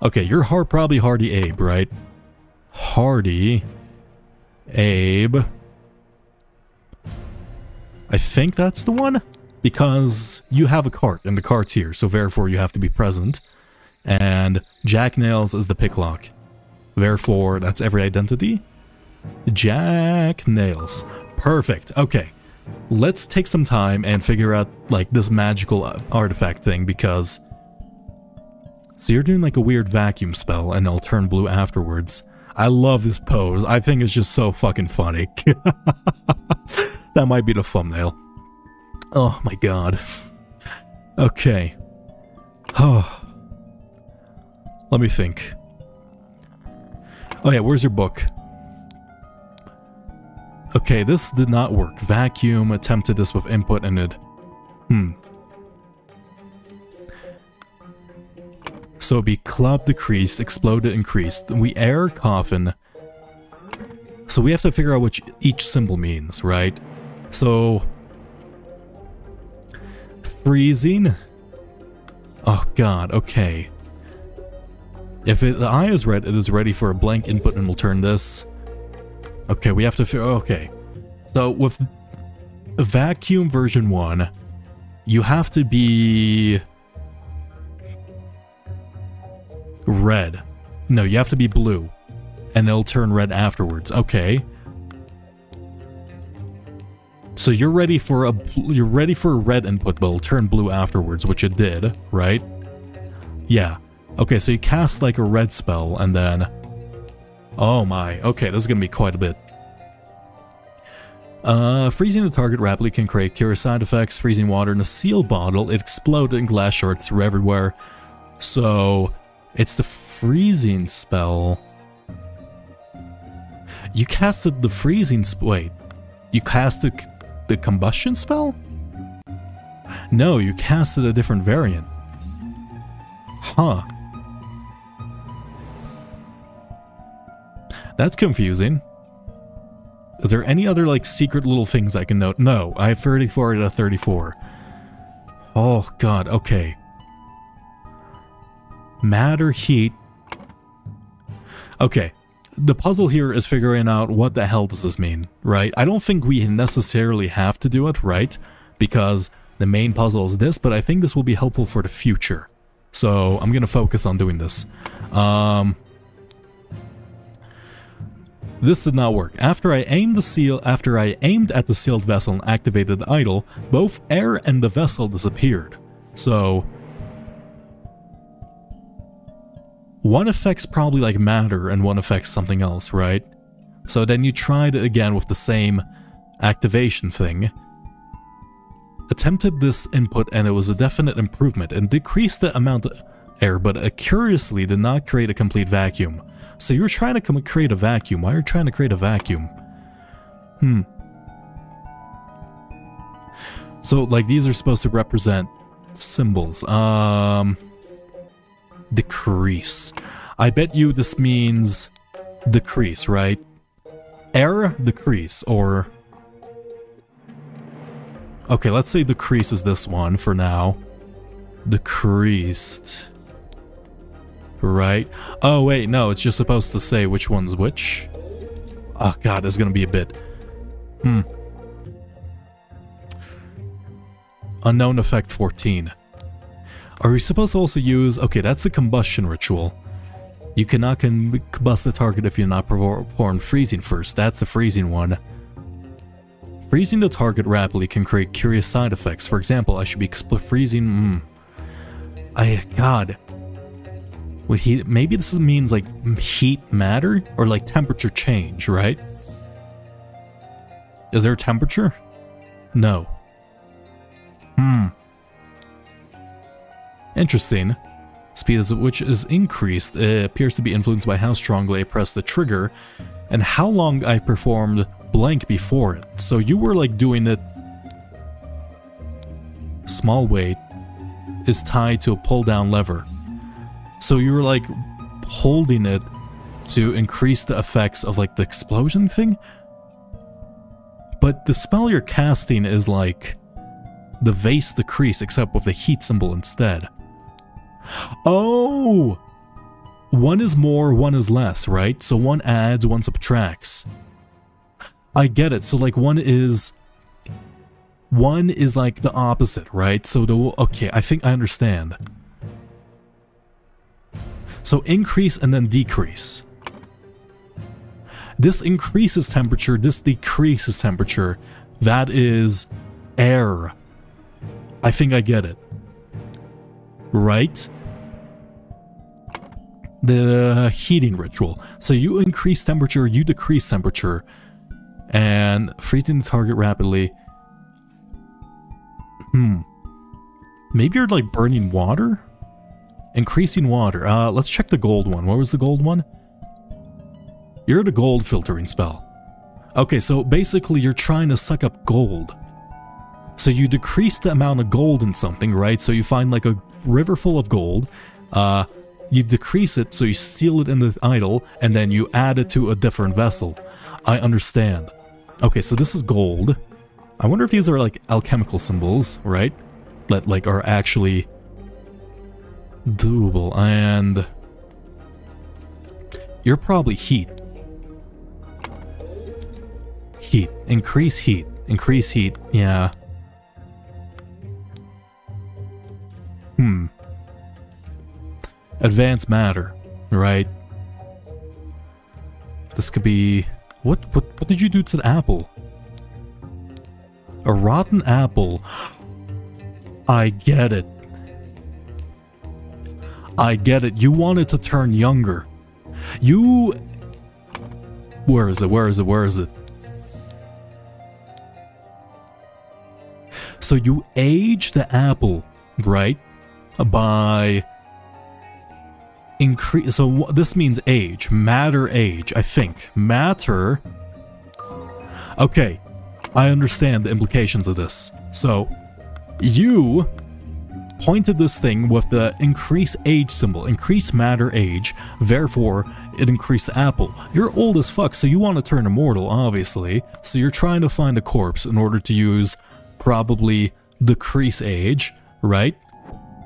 Okay, you're probably Hardy Abe, right? Hardy Abe. I think that's the one, because you have a cart, and the cart's here, so therefore you have to be present. And Jack Nails is the picklock. Therefore, that's every identity. Jack Nails. Perfect. Okay. Let's take some time and figure out, like, this magical artifact thing, because... So you're doing, like, a weird vacuum spell, and it'll turn blue afterwards. I love this pose. I think it's just so fucking funny. That might be the thumbnail. Oh my god. Okay. Oh. Let me think. Oh yeah, where's your book? Okay, this did not work. Vacuum attempted this with input and it... So it'd be club decreased, exploded increased. We air coffin. So we have to figure out what each symbol means, right? So... freezing? Oh god, okay. If the eye is red, it is ready for a blank input and will turn this. Okay, we have to figure... Okay. So with vacuum version 1, you have to be... red. No, you have to be blue. And it'll turn red afterwards. Okay. So you're ready for a red input, but it'll turn blue afterwards, which it did, right? Yeah. Okay, so you cast like a red spell, and then... Oh my, okay, this is gonna be quite a bit. Freezing the target rapidly can create curious side effects. Freezing water in a seal bottle, it exploded and glass shards through everywhere. So, it's the freezing spell. You casted the freezing wait, you casted the combustion spell? No, you casted a different variant. Huh. That's confusing. Is there any other, like, secret little things I can note? No, I have 34 out of 34. Oh, god, okay. Matter, heat. Okay, the puzzle here is figuring out what the hell does this mean, right? I don't think we necessarily have to do it, right? Because the main puzzle is this, but I think this will be helpful for the future. So, I'm gonna focus on doing this. This did not work. After I aimed at the sealed vessel and activated the idol, both air and the vessel disappeared. So one affects probably like matter and one affects something else, right? So then you tried it again with the same activation thing. Attempted this input and it was a definite improvement and decreased the amount of air, but curiously did not create a complete vacuum. So you're trying to create a vacuum. Why are you trying to create a vacuum? So, like, these are supposed to represent symbols. Decrease. I bet you this means decrease, right? Air, decrease, or... Okay, let's say decrease is this one for now. Decreased. Right? Oh wait, no, it's just supposed to say which one's which. Oh god, this is gonna be a bit. Unknown effect 14. Are we supposed to also use... Okay, that's the combustion ritual. You cannot combust the target if you not perform freezing first. That's the freezing one. Freezing the target rapidly can create curious side effects. For example, I should be freezing... God... Would heat, maybe this means like heat matter or like temperature change, right? Is there a temperature? No. Interesting. Speed of which is increased. It appears to be influenced by how strongly I press the trigger and how long I performed blank before it. So you were like doing it. Small weight is tied to a pull down lever. So you were like holding it to increase the effects of like the explosion thing? But the spell you're casting is like the vase decrease except with the heat symbol instead. Oh! one is more, one is less, right? So one adds, one subtracts. I get it. So like one is like the opposite, right? So okay, I think I understand. So increase and then decrease. This increases temperature, this decreases temperature. That is air. I think I get it. Right? The heating ritual. So you increase temperature, you decrease temperature. And freezing the target rapidly. Maybe you're like burning water? Increasing water. Let's check the gold one. What was the gold one? You're the gold filtering spell. Okay, so basically you're trying to suck up gold. So you decrease the amount of gold in something, right? So you find like a river full of gold. You decrease it, so you seal it in the idol, and then you add it to a different vessel. I understand. Okay, so this is gold. I wonder if these are like alchemical symbols, right? That like are actually doable. And you're probably heat. Heat. Increase heat. Increase heat. Yeah. Advanced matter, right? This could be... What did you do to the apple? A rotten apple. I get it. I get it. You want it to turn younger. You... Where is it? Where is it? Where is it? So you age the apple, right? By... increase. So this means age. Matter age, I think. Matter... Okay. I understand the implications of this. So, you pointed this thing with the increase age symbol. Increase matter age. Therefore, it increased the apple. You're old as fuck, so you want to turn immortal, obviously. So you're trying to find a corpse in order to use probably decrease age, right?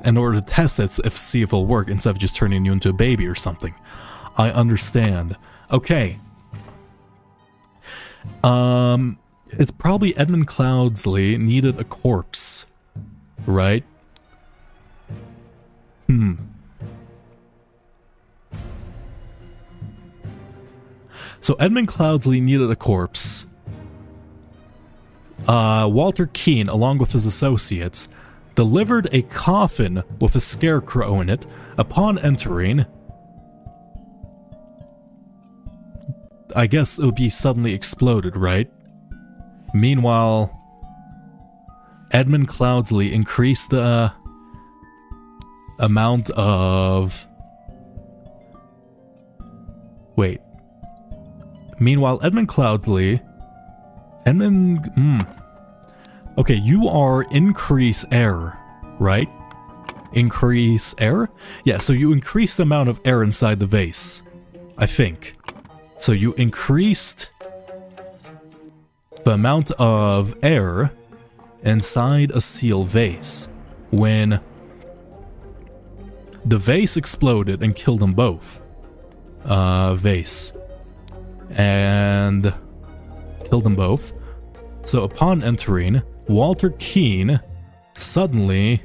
In order to test it, see if it'll work, instead of just turning you into a baby or something. I understand. Okay. It's probably Edmund Cloudsley needed a corpse, right? So Edmund Cloudsley needed a corpse. Walter Keane, along with his associates, delivered a coffin with a scarecrow in it. Upon entering, I guess it would be suddenly exploded, right? Meanwhile, Edmund Cloudsley increased the amount of... Wait. Meanwhile, Edmund Cloudsley... Okay, you are increase air, right? Increase air? Yeah, so you increase the amount of air inside the vase, I think. So you increased the amount of air inside a sealed vase when the vase exploded and killed them both. Vase. And killed them both. So upon entering, Walter Keane suddenly...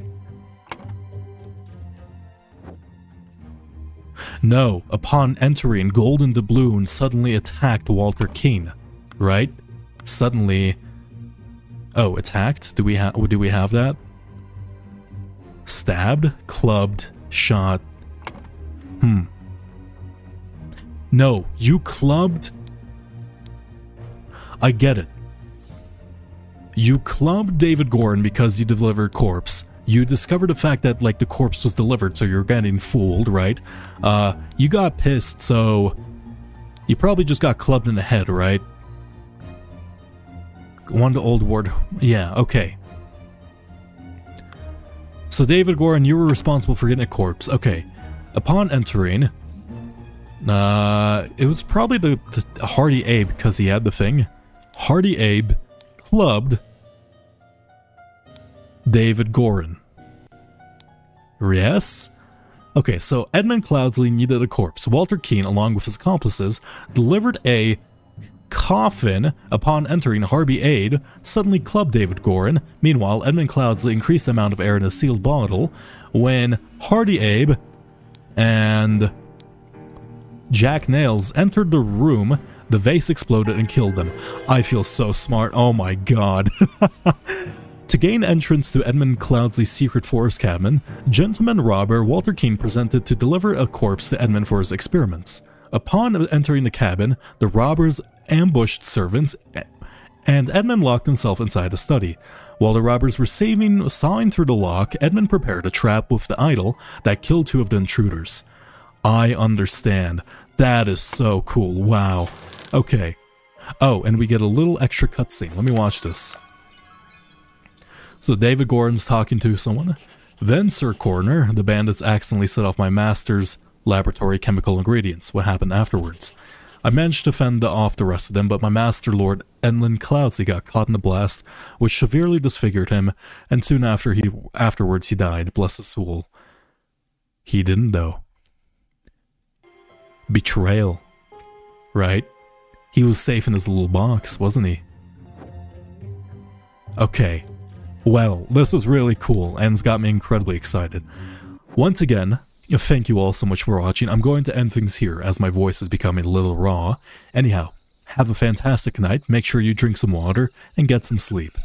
No, upon entering, Golden Doubloon suddenly attacked Walter Keane, right? Suddenly... Oh, attacked? Do we have that? Stabbed? Clubbed? Shot? No, you clubbed... I get it. You clubbed David Gorin because you delivered corpse. You discovered the fact that, like, the corpse was delivered, so you're getting fooled, right? You got pissed, so... You probably just got clubbed in the head, right? One to old ward... Yeah, okay. So David Gorin, you were responsible for getting a corpse. Okay. Upon entering... it was probably the Hardy Abe, because he had the thing. Hardy Abe clubbed David Gorin. Yes? Okay, so Edmund Cloudsley needed a corpse. Walter Keane, along with his accomplices, delivered a coffin. Upon entering, Harvey Abe suddenly clubbed David Gorin. Meanwhile, Edmund Cloudsley increased the amount of air in a sealed bottle. When Hardy Abe and Jack Nails entered the room, the vase exploded and killed them. I feel so smart. Oh my god. To gain entrance to Edmund Cloudsley's secret forest cabin, gentleman robber Walter Keane presented to deliver a corpse to Edmund for his experiments. Upon entering the cabin, the robbers ambushed servants, and Edmund locked himself inside a study. While the robbers were sawing through the lock, Edmund prepared a trap with the idol that killed 2 of the intruders. I understand. That is so cool. Wow. Okay. Oh, and we get a little extra cutscene. Let me watch this. So David Gorin's talking to someone. Then, Sir Coroner, the bandits accidentally set off my master's laboratory chemical ingredients. What happened afterwards? I managed to fend off the rest of them, but my master, Lord Edmund Cloudsley, got caught in the blast, which severely disfigured him, and soon afterwards he died. Bless his soul. He didn't, though. Betrayal. Right? He was safe in his little box, wasn't he? Okay. Well, this is really cool, and it's got me incredibly excited. Once again, thank you all so much for watching. I'm going to end things here, as my voice is becoming a little raw. Anyhow, have a fantastic night, make sure you drink some water, and get some sleep.